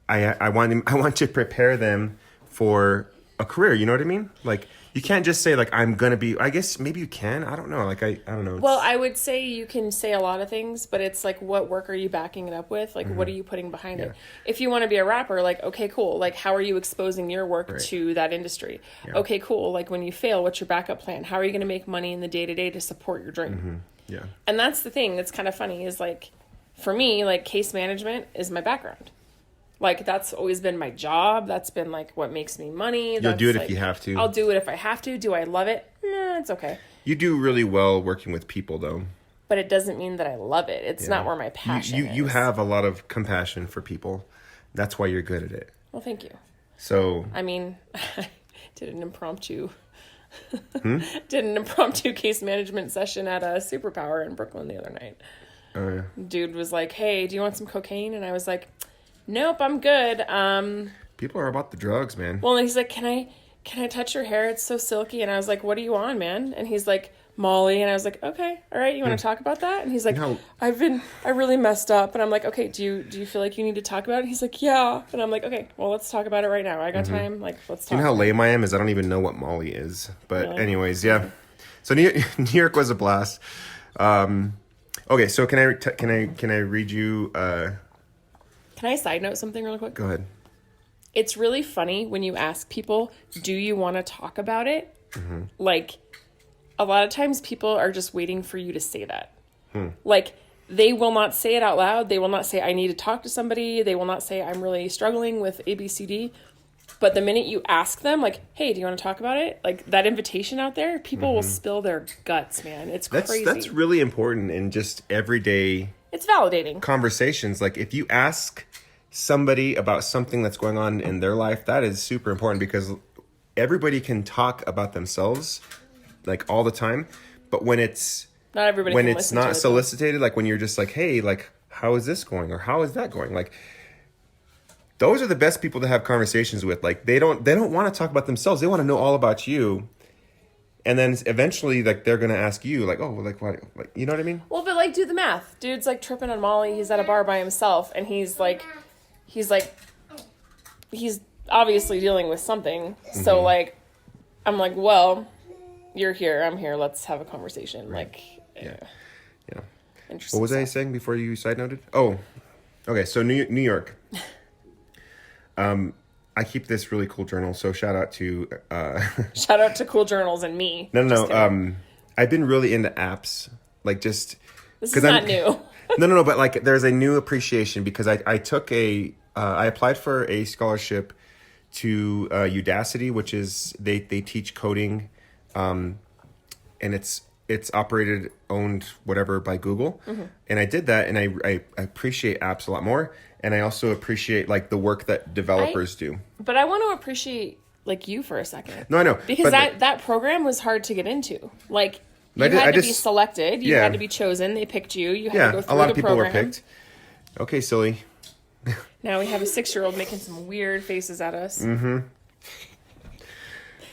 I want to prepare them for a career. You know what I mean? Like you can't just say like I'm gonna be. I guess maybe you can. I don't know. Like I don't know.
Well, I would say you can say a lot of things, but it's like, what work are you backing it up with? Like, what are you putting behind it? If you want to be a rapper, like, okay, cool. Like, how are you exposing your work
Right.
to that industry? Okay, cool. Like, when you fail, what's your backup plan? How are you going to make money in the day to day to support your dream?
yeah.
And that's the thing that's kind of funny is like, for me, like, case management is my background. Like, that's always been my job. That's been like what makes me money.
You'll do it if
like,
you have to.
I'll do it if I have to. Do I love it? Nah, it's okay.
You do really well working with people, though.
But it doesn't mean that I love it. It's not where my passion
You
is.
have a lot of compassion for people. That's why you're good at it.
Well, thank you.
So
I mean, I did an impromptu
Hmm?
did an impromptu case management session at a Superpower in Brooklyn the other night.
yeah.
Dude was like, "Hey, do you want some cocaine?" And I was like, "Nope, I'm good."
People are about the drugs, man.
Well, and he's like, "Can I touch your hair? It's so silky." And I was like, "What are you on, man?" And he's like, "Molly." And I was like, "Okay, all right. You want to talk about that?" And he's like,
No.
I really messed up." And I'm like, "Okay, do you feel like you need to talk about it?" And he's like, "Yeah." And I'm like, "Okay, well, let's talk about it right now. I got time. Like, let's talk."
You know how lame I am is I don't even know what Molly is. But
Really?
anyways, yeah. So New York was a blast. Okay, so can I read you?
Can I side note something real quick?
Go ahead.
It's really funny when you ask people, "Do you want to talk about it?" Like, a lot of times people are just waiting for you to say that. Like, they will not say it out loud. They will not say, "I need to talk to somebody." They will not say, "I'm really struggling with ABCD." But the minute you ask them, like, "Hey, do you want to talk about it?" Like, that invitation out there, people will spill their guts, man. It's crazy.
That's really important in just everyday
It's validating.
conversations. Like if you ask somebody about something that's going on in their life, that is super important because everybody can talk about themselves like all the time, but when it's
Not everybody
when
can
it's
listen to
not
it, though.
solicited, like when you're just like, hey, like how is this going or how is that going, like those are the best people to have conversations with. Like they don't want to talk about themselves, they want to know all about you, and then eventually like they're gonna ask you like, oh, like what, like, you know what I mean?
Well, but like, do the math. Dude's like tripping on Molly. He's at a bar by himself, and he's obviously dealing with something. So like, I'm like, well, you're here. I'm here. Let's have a conversation. Like,
Yeah.
interesting.
What was I
stuff.
saying before you side noted? Oh, okay. So New York. I keep this really cool journal. So shout out to
Shout out to Cool Journals and me.
no.
Just kidding.
I've been really into apps, like just
This is
'cause
not new.
no. But like, there's a new appreciation because I took I applied for a scholarship to Udacity, which is they teach coding, and it's operated, owned, whatever by Google, and I did that, and I appreciate apps a lot more, and I also appreciate like the work that developers do.
But I want to appreciate like you for a second.
No, I know
Because
but
that program was hard to get into. Like, you
I
had to be
just-
selected. You
yeah.
had to be chosen. They picked you. You had
yeah,
to go through
a lot
the
of people
program.
were picked. Okay, silly.
Now we have a 6-year-old making some weird faces at us.
Mm-hmm.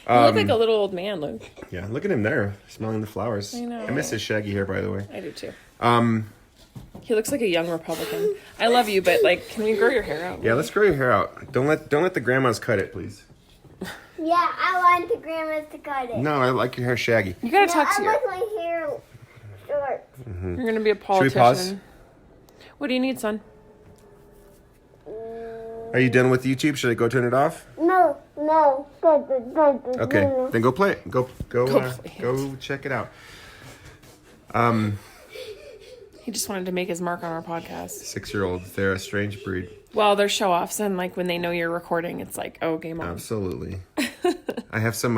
You look like a little old man, Luke.
Yeah, look at him there, smelling the flowers.
I know.
I miss his shaggy hair, by the way.
I do too. He looks like a young Republican. I love you, but like, can we grow your hair out?
Yeah, let's grow your hair out. Don't let the grandmas cut it, please.
Yeah, I want the grandmas to cut it.
No, I like your hair shaggy.
You gotta
No,
talk
I
to your.
want my hair short.
You're gonna be a
we
politician.
pause?
What do you need, son?
Are you done with YouTube? Should I go turn it off?
No.
Okay, then go play it. Go
play it.
go check it out.
He just wanted to make his mark on our podcast.
6-year-old, they're a strange breed.
Well, they're show offs, and like when they know you're recording, it's like, oh, game on.
Absolutely. I have some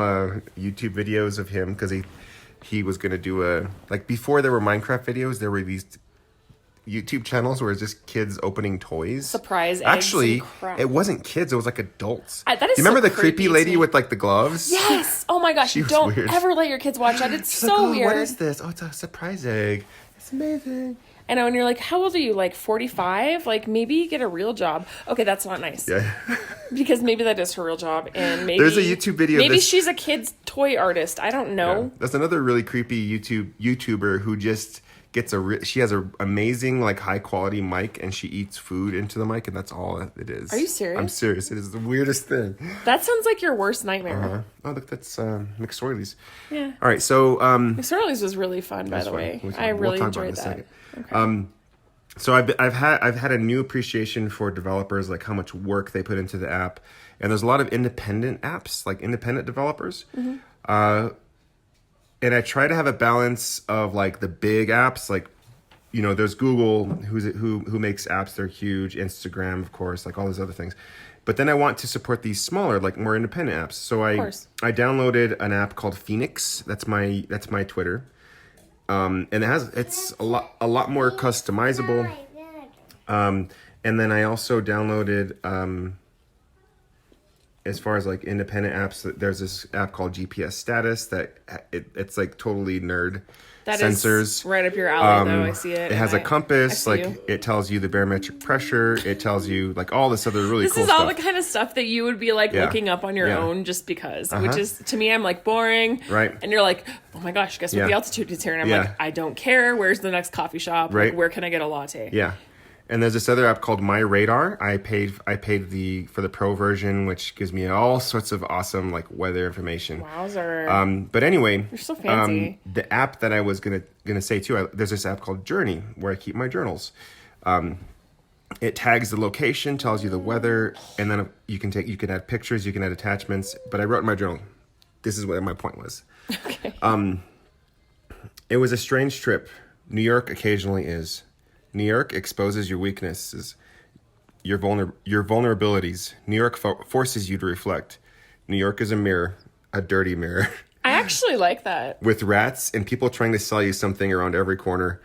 YouTube videos of him because he was gonna do a like before there were Minecraft videos. There were these YouTube channels where it's just kids opening toys.
Surprise eggs
Actually,
and crap.
it wasn't kids. It was like adults.
That is
Do you remember
so
the creepy
creepy to
lady
me.
with like the gloves?
Yes. Oh my gosh.
She was
Don't
weird.
ever let your kids watch that. It's
She's
so
like, oh,
weird.
what is this? Oh, it's a surprise egg. It's amazing.
I know, and you're like, how old are you? Like 45? Like maybe get a real job. Okay, that's not nice.
Yeah.
Because maybe that is her real job, and maybe
There's a YouTube video of
Maybe
this-
she's a kid's toy artist. I don't know.
Yeah. That's another really creepy YouTuber who just gets she has a amazing like high quality mic and she eats food into the mic and that's all it is.
Are you serious?
I'm serious. It is the weirdest thing.
That sounds like your worst nightmare.
Oh look, that's McSorley's.
Yeah.
All right, so
McSorley's was really fun, by the way. I really enjoyed that. Okay.
So I've had a new appreciation for developers, like how much work they put into the app, and there's a lot of independent apps, like independent developers. And I try to have a balance of like the big apps, like there's Google who makes apps, they're huge, Instagram, of course, like all those other things. But then I want to support these smaller, like more independent apps. So I downloaded an app called Phoenix. That's my Twitter. And it's a lot more customizable. And then I also downloaded as far as like independent apps, there's this app called GPS Status that it's like totally nerd.
That
sensors.
is right up your alley, though. I see it.
It has a compass,
I see
like
you.
it tells you the barometric pressure. It tells you like all this other really
This
cool
is all
stuff.
the kind of stuff that you would be like
Yeah.
looking up on your
Yeah.
own just because, which is to me, I'm like boring.
Right.
And you're like, oh my gosh, guess what
Yeah.
the altitude is here? And I'm
Yeah.
like, I don't care. Where's the next coffee shop?
Right.
Like, where can I get a latte?
Yeah. And there's this other app called My Radar. I paid for the pro version, which gives me all sorts of awesome like weather information.
Wowzer.
But anyway,
You're so fancy.
The app that I was gonna say too, there's this app called Journey where I keep my journals. It tags the location, tells you the weather, and then you can add pictures, you can add attachments. But I wrote in my journal. This is what my point was.
Okay.
It was a strange trip. New York occasionally is. New York exposes your weaknesses, your vulnerabilities. New York forces you to reflect. New York is a mirror, a dirty mirror,
I actually like that.
with rats and people trying to sell you something around every corner.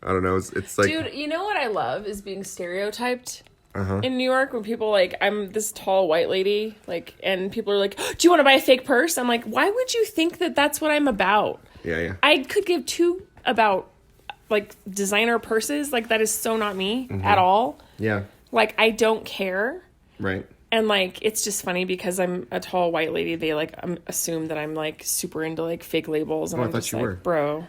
I don't know. It's like,
Dude, you know what I love is being stereotyped in New York when people like, I'm this tall white lady, like, and people are like, do you want to buy a fake purse? I'm like, why would you think that that's what I'm about?
yeah.
I could give two about like designer purses. Like, that is so not me at all.
Yeah.
Like, I don't care.
Right.
And like, it's just funny because I'm a tall white lady. They like assume that I'm like super into like fake labels. And
Oh, I
I'm
thought
just
you
like,
were.
bro.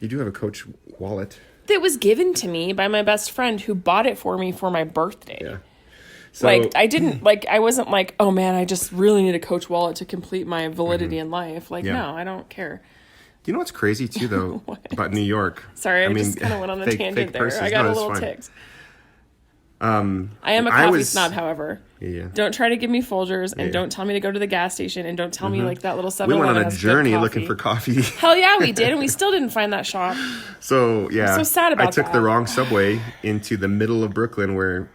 You do have a Coach wallet.
That was given to me by my best friend who bought it for me for my birthday.
Yeah. So,
Like, I didn't, like, I wasn't like, oh man, I just really need a Coach wallet to complete my validity in life. Like,
Yeah.
no, I don't care.
you know what's crazy too, though, about New York?
Sorry, I just kind of went on a tangent there.
purses.
I got
No,
a
it's
little
fine.
ticked. I am a
I
coffee
was-
snob, however.
Yeah.
Don't try to give me Folgers, and
Yeah.
don't tell me to go to the gas station, and don't tell me like that little
We
7-Eleven
went on a
has good
journey looking
coffee.
for coffee.
Hell yeah, we did, and we still didn't find that shop.
So yeah,
so sad about
I took
that.
the wrong subway into the middle of Brooklyn, where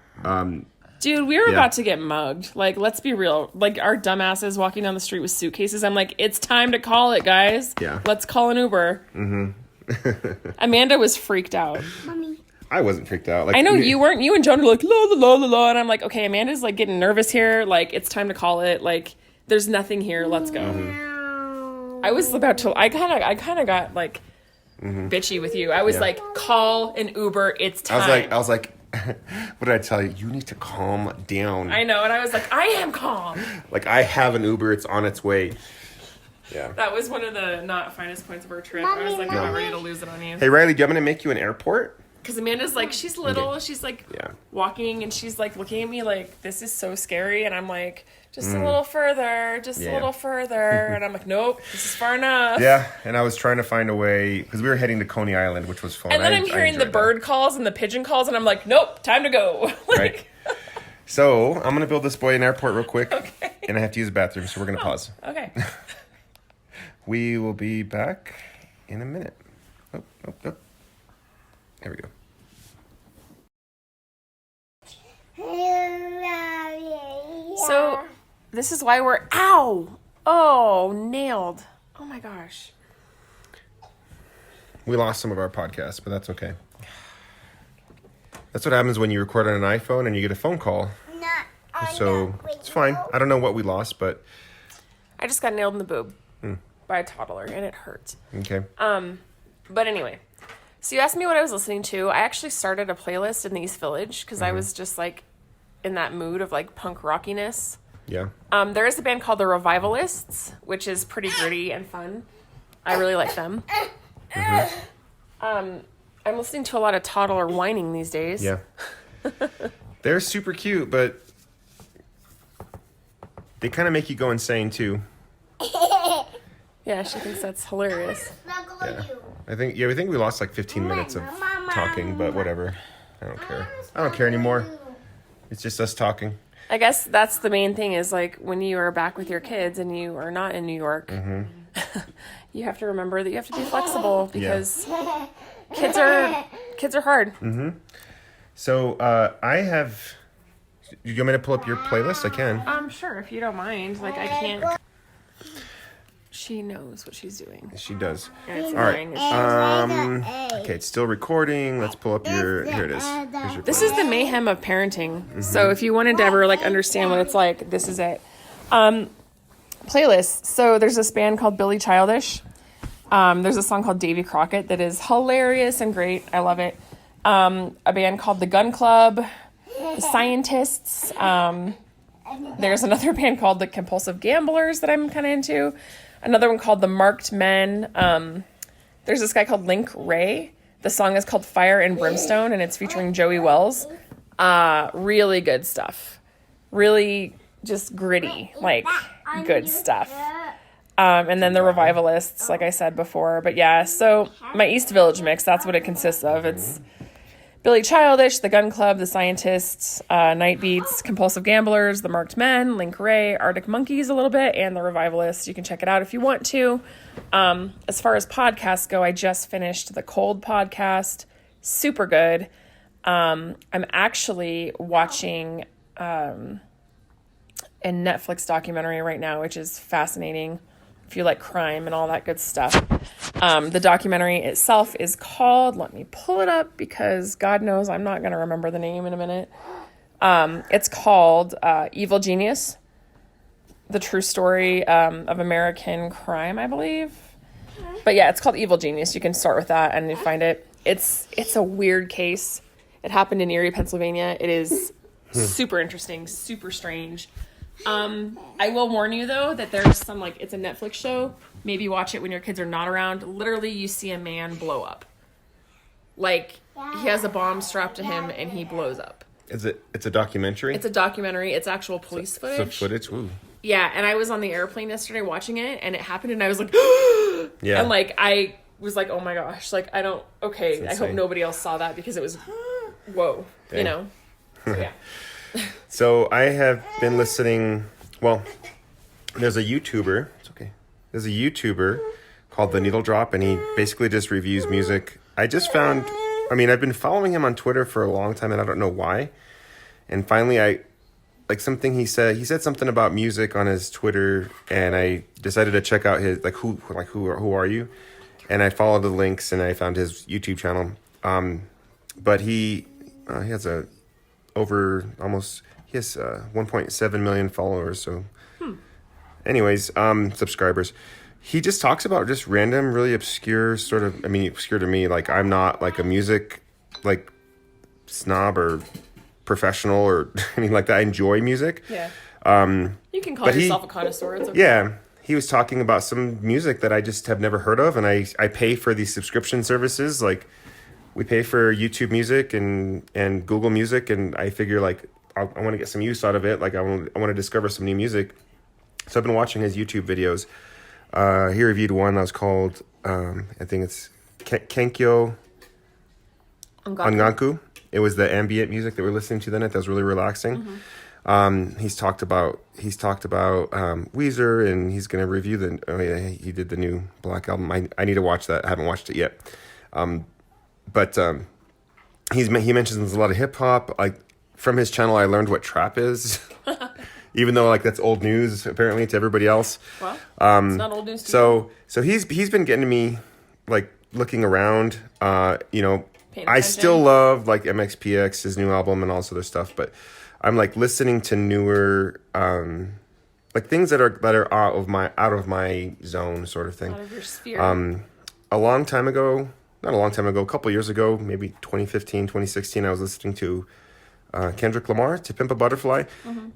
Dude, we were
Yeah.
about to get mugged. Like, let's be real. Like, our dumbasses walking down the street with suitcases. I'm like, it's time to call it, guys.
Yeah.
Let's call an Uber. Mm-hmm. Amanda was freaked out.
Mommy.
I wasn't freaked out. Like,
I know you weren't. You and Joan were like, la, la, la, la, la. And I'm like, okay, Amanda's, like, getting nervous here. Like, it's time to call it. Like, there's nothing here. Let's go.
Mm-hmm.
I was about to... I kind of got, like, bitchy with you. I was
Yeah.
like, call an Uber. It's time.
I was like, what did I tell you? You need to calm down.
I know. And I was like, I am calm.
Like, I have an Uber. It's on its way. Yeah.
That was one of the not finest points of our trip. I was like, I'm not ready to lose it on you.
Hey, Riley, do you want me to make you an airport?
Because Amanda's like, she's little, she's like
Yeah.
walking, and she's like looking at me like, this is so scary. And I'm like, just a little further, just
Yeah.
a little further. And I'm like, nope, this is far enough.
Yeah, and I was trying to find a way, because we were heading to Coney Island, which was fun.
And then
I
I'm hearing the
enjoyed that.
bird calls and the pigeon calls, and I'm like, nope, time to go.
Right. So, I'm going to build this boy an airport real quick. Okay. And I have to use the bathroom, so we're going to pause.
Okay.
We will be back in a minute. Oh. There we go.
So this is why we're, ow. Oh, nailed. Oh my gosh.
We lost some of our podcasts, but that's okay. That's what happens when you record on an iPhone and you get a phone call.
Not on
So
the
it's fine.
window.
I don't know what we lost, but
I just got nailed in the boob by a toddler, and it hurt.
okay.
But anyway, so you asked me what I was listening to. I actually started a playlist in the East Village because I was just like in that mood of like punk rockiness.
Yeah.
There is a band called the Revivalists, which is pretty gritty and fun. I really like them. I'm listening to a lot of toddler whining these days.
Yeah. They're super cute, but they kind of make you go insane too.
Yeah, she thinks that's hilarious.
Snuggle you.
I think we lost like 15 minutes of talking, but whatever. I don't care. I don't care anymore. It's just us talking.
I guess that's the main thing is like when you are back with your kids and you are not in New York, you have to remember that you have to be flexible because kids are hard.
So I have. You want me to pull up your playlist? I can.
Sure, if you don't mind. Like I can't. She knows what she's doing.
She does.
And it's
All right.
annoying.
Okay, it's still recording. Let's pull up your. Here it is. Here's your
This is the mayhem of parenting. So if you wanted to ever like understand what it's like, this is it. Playlist. So there's this band called Billy Childish. There's a song called Davy Crockett that is hilarious and great. I love it. A band called The Gun Club, The Scientists. There's another band called The Compulsive Gamblers that I'm kind of into. Another one called The Marked Men. There's this guy called Link Ray. The song is called Fire and Brimstone, and it's featuring Joey Wells. Really good stuff. Really just gritty, like good stuff. And then the Revivalists, like I said before. But yeah, so my East Village mix, that's what it consists of. It's Billy Childish, The Gun Club, The Scientists, Night Beats, Compulsive Gamblers, The Marked Men, Link Ray, Arctic Monkeys a little bit, and The Revivalists. You can check it out if you want to. As far as podcasts go, I just finished the Cold podcast. Super good. I'm actually watching a Netflix documentary right now, which is fascinating if you like crime and all that good stuff. The documentary itself is called, let me pull it up because God knows I'm not going to remember the name in a minute. It's called Evil Genius, the true story of American crime, I believe. But yeah, it's called Evil Genius. You can start with that and you find it. It's a weird case. It happened in Erie, Pennsylvania. It is super interesting, super strange. I will warn you though that there's some like it's a Netflix show. Maybe watch it when your kids are not around. Literally, you see a man blow up. Like he has a bomb strapped to him and he blows up.
It's a documentary.
It's a documentary. It's actual police footage.
So footage. Ooh.
Yeah, and I was on the airplane yesterday watching it, and it happened, and I was like,
Yeah.
and like I was like, oh my gosh, like I don't. Okay, I hope
insane.
nobody else saw that because it was, whoa, you
Dang.
know. So, yeah.
So I have been listening. Well, there's a YouTuber. It's okay. There's a YouTuber called The Needle Drop, and he basically just reviews music. I just found. I mean, I've been following him on Twitter for a long time, and I don't know why. And finally, I like something he said. He said something about music on his Twitter, and I decided to check out his who are you? And I followed the links, and I found his YouTube channel. But he has a over almost he has 1.7 million followers. So, anyways, subscribers. He just talks about just random, really obscure sort of. I mean, obscure to me. Like I'm not like a music like snob or professional or anything like that. I enjoy music.
Yeah. You can call
but
yourself a connoisseur. It's okay.
Yeah. He was talking about some music that I just have never heard of, and I pay for these subscription services. Like we pay for YouTube Music and Google Music, and I figure like I want to get some use out of it. Like I want to discover some new music. So I've been watching his YouTube videos. He reviewed one that was called I think it's Kenkyo Onganku. It was the ambient music that we're listening to the night that was really relaxing. He's talked about Weezer, and he's going to review he did the new Black album. I need to watch that. I haven't watched it yet. But he mentions a lot of hip hop. Like from his channel, I learned what trap is, even though like that's old news apparently to everybody else.
Well, it's not old news to you.
So he's been getting me like looking around.
paying
I
attention.
still love like MXPX, his new album, and all this other stuff, but I'm like listening to newer, like things that are out of my zone, sort of thing.
out of your sphere.
A long time ago, not a long time ago, a couple years ago, maybe 2015, 2016, I was listening to Kendrick Lamar, To Pimp a Butterfly.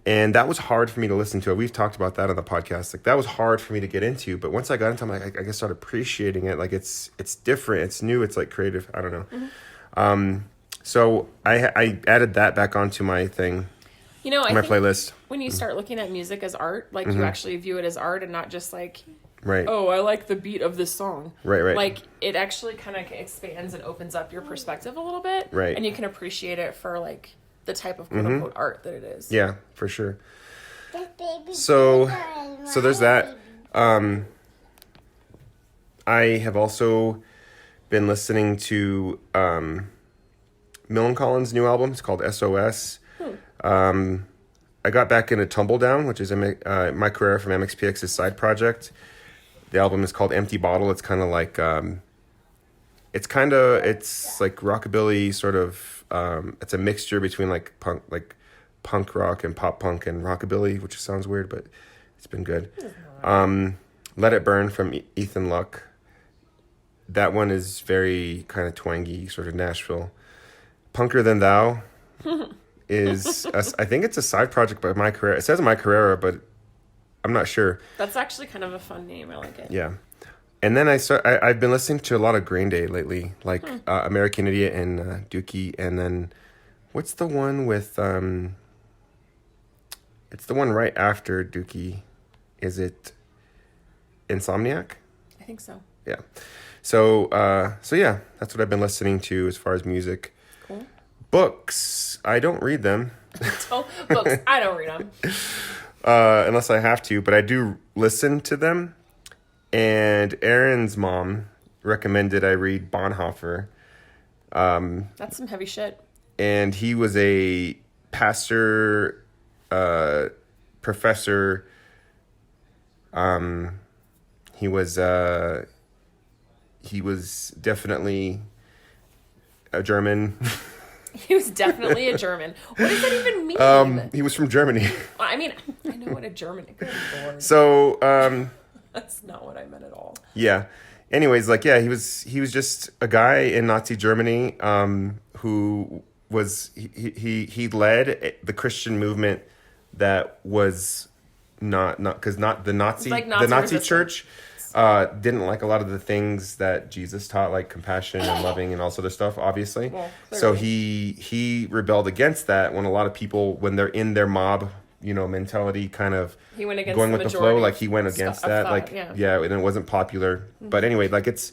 And that was hard for me to listen to. We've talked about that on the podcast. Like that was hard for me to get into. But once I got into it, like, I started appreciating it. Like it's different. It's new. It's like creative. I don't know. So I added that back onto my thing,
You know, I
my
think
playlist.
when you start looking at music as art, like you actually view it as art and not just like,
Right.
oh, I like the beat of this song.
Right.
Like it actually kind of expands and opens up your perspective a little bit.
Right.
And you can appreciate it for like the type of quote unquote art that it is.
Yeah, for sure.
This baby
So
girl is
there's
my
that.
baby.
I have also been listening to Millen Collins' new album. It's called SOS. I got back into Tumbledown, which is my career from MXPX's side project. The album is called Empty Bottle. It's kind of like it's like rockabilly sort of. It's a mixture between like punk rock and pop punk and rockabilly, which sounds weird, but it's been good. Let It Burn from Ethan Luck. That one is very kind of twangy, sort of Nashville. Punker Than Thou is, I think it's a side project by My Carrera. It says My Carrera, but I'm not sure.
That's actually kind of a fun name. I like it.
Yeah. And then I've been listening to a lot of Green Day lately, like American Idiot and Dookie. And then what's the one with, it's the one right after Dookie. Is it Insomniac?
I think so.
Yeah. So yeah, that's what I've been listening to as far as music.
Cool.
Books, I don't read them.
So, books, I don't read them.
Unless I have to, but I do listen to them. And Aaron's mom recommended I read Bonhoeffer.
That's some heavy shit.
And he was a pastor, professor. He was definitely a German.
He was definitely a German. What does that even mean?
He was from Germany.
I mean, I know what a German. Good Lord.
So,
That's not what I meant at all.
yeah. Anyways, like, yeah, he was just a guy in Nazi Germany, who was, he led the Christian movement that was because the Nazi,
like
the
Nazi
Nazi
resistance.
church, didn't like a lot of the things that Jesus taught, like compassion and loving and all sort of stuff, obviously.
Well,
so
clearly.
he rebelled against that when a lot of people, when they're in their mob, mentality, kind of
He went against
going
the
with the flow,
majority
like he went against
of
that,
thought,
like
yeah.
and it wasn't popular. But anyway, like it's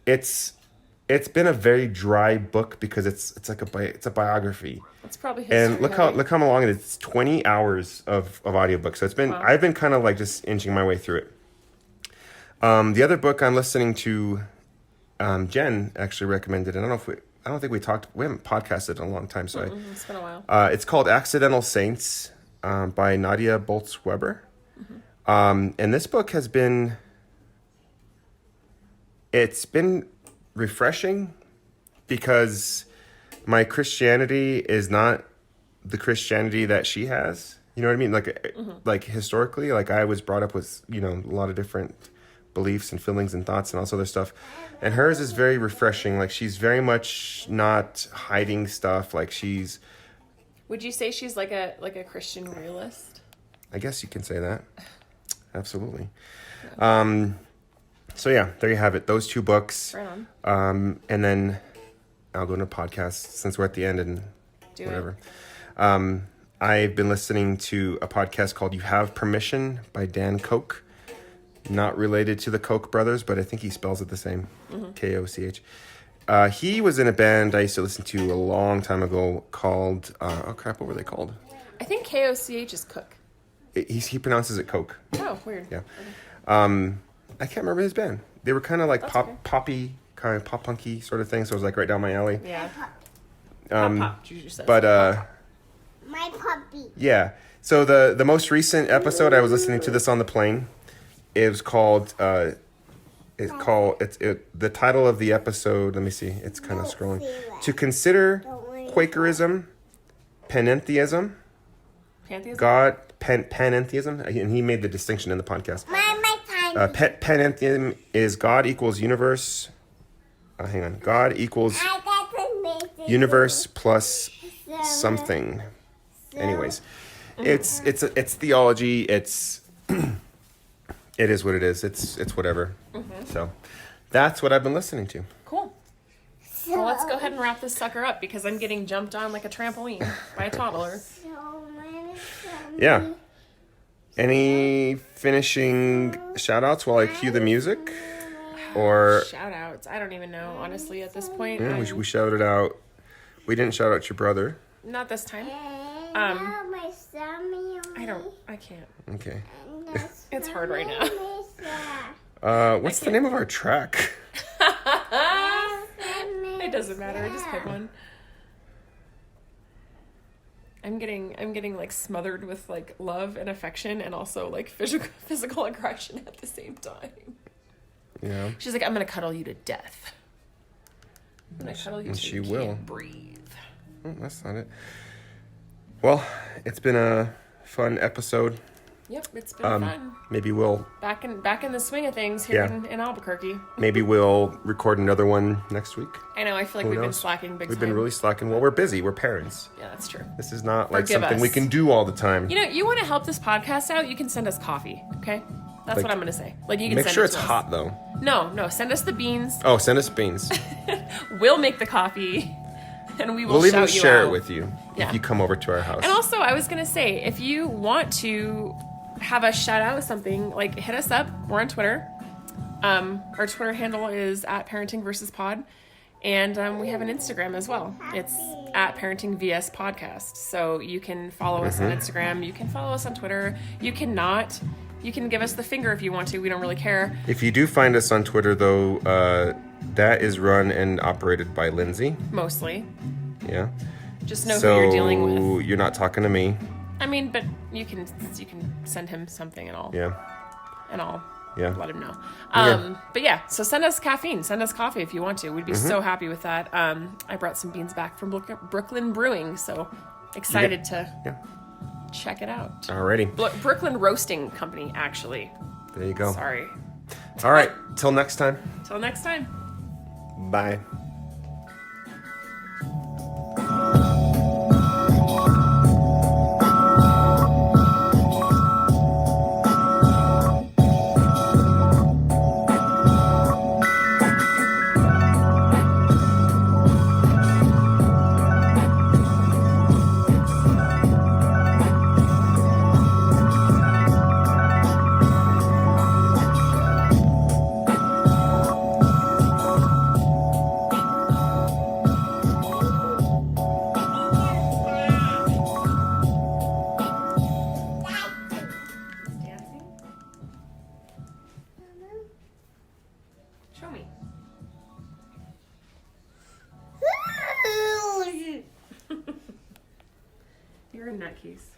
been a very dry book because it's like a biography.
It's probably history.
And look how long it is. It's 20 hours of audiobook. So it's been, I've been kind of like just inching my way through it. The other book I'm listening to, Jen actually recommended, and I don't think we haven't podcasted in a long time. So
It's been a while.
it's called Accidental Saints, by Nadia Bolz-Weber. And this book it's been refreshing because my Christianity is not the Christianity that she has. You know what I mean? Like historically, like I was brought up with, a lot of different beliefs and feelings and thoughts and all this other stuff. And hers is very refreshing. Like she's very much not hiding stuff. Like she's,
Would you say she's like a Christian realist?
I guess you can say that. Absolutely. So yeah, there you have it. Those two books.
Right on.
And then I'll go into podcast since we're at the end and
Do
whatever. I've been listening to a podcast called You Have Permission by Dan Koch. Not related to the Koch brothers, but I think he spells it the same. Koch. He was in a band I used to listen to a long time ago called, what were they called?
I think KOCH is Cook.
He pronounces it Koch.
Oh, weird.
Yeah. I can't remember his band. They were kind of like poppy, kind of pop punky sort of thing. So it was like right down my alley.
Yeah. Pop. You just said
But
My puppy.
yeah. So the most recent episode, I was listening to this on the plane. It was called. It's It's called the title of the episode. Let me see. It's kind of scrolling. To consider Quakerism, panentheism,
Pantheism?
God, panentheism, and he made the distinction in the podcast.
My time.
Panentheism is God equals universe. Hang on. God equals universe plus something. Anyways, it's theology. It's it is what it is. It's whatever. So that's what I've been listening to.
Cool. Well, let's go ahead and wrap this sucker up because I'm getting jumped on like a trampoline by a toddler.
Yeah. Any finishing shout outs while I cue the music? Or
Shout outs. I don't even know, honestly, at this point.
yeah, we shouted out. We didn't shout out your brother.
Not this time. I can't.
Okay.
It's hard right now.
What's the name of our track?
It doesn't matter. Just pick one. I'm getting like smothered with like love and affection and also like physical aggression at the same time.
Yeah.
She's like, I'm gonna cuddle you to death. I'm gonna cuddle you
and
till
she
you
will.
can't breathe.
Oh, that's not it. Well, it's been a fun episode.
Yep, it's been fun.
Maybe we'll
Back in the swing of things here
Yeah.
in Albuquerque.
record another one next week.
I know. I feel like
Who
we've been
knows?
slacking big
We've
time.
been really slacking. Well, we're busy. We're parents.
Yeah, that's true.
This is not like
Forgive
something we
us.
can do all the time.
You know, you want to help this podcast out? You can send us coffee. Okay, that's
Like,
what I'm gonna say. Like you can
Make
send
sure
it
it's
to us.
hot though.
No, send us the beans.
Oh, send us beans.
We'll make the coffee, and we will
We'll even
shout you
share
out.
it with you
Yeah.
if you come over to our house.
And also, I was gonna say, if you want to have us shout out something, like hit us up. We're on Twitter. Our Twitter handle is @parenting_pod, and we have an Instagram as well. It's @parentingvspodcast. So you can follow us on Instagram. You can follow us on Twitter. You cannot. You can give us the finger if you want to. We don't really care.
If you do find us on Twitter, though, that is run and operated by Lindsay.
Mostly,
Yeah.
just know
So
who you're dealing with.
you're not talking to me.
I mean, but you can send him something and all.
Yeah.
And all.
Yeah.
Let him know.
Okay.
But yeah, so send us caffeine. Send us coffee if you want to. We'd be so happy with that. I brought some beans back from Brooklyn Brewing, so excited to
Yeah.
check it out.
Alrighty.
Brooklyn Roasting Company, actually.
There you go.
Sorry.
All right. Till next time.
Till next time.
Bye.
Dancing? Show me. You're a nutcase.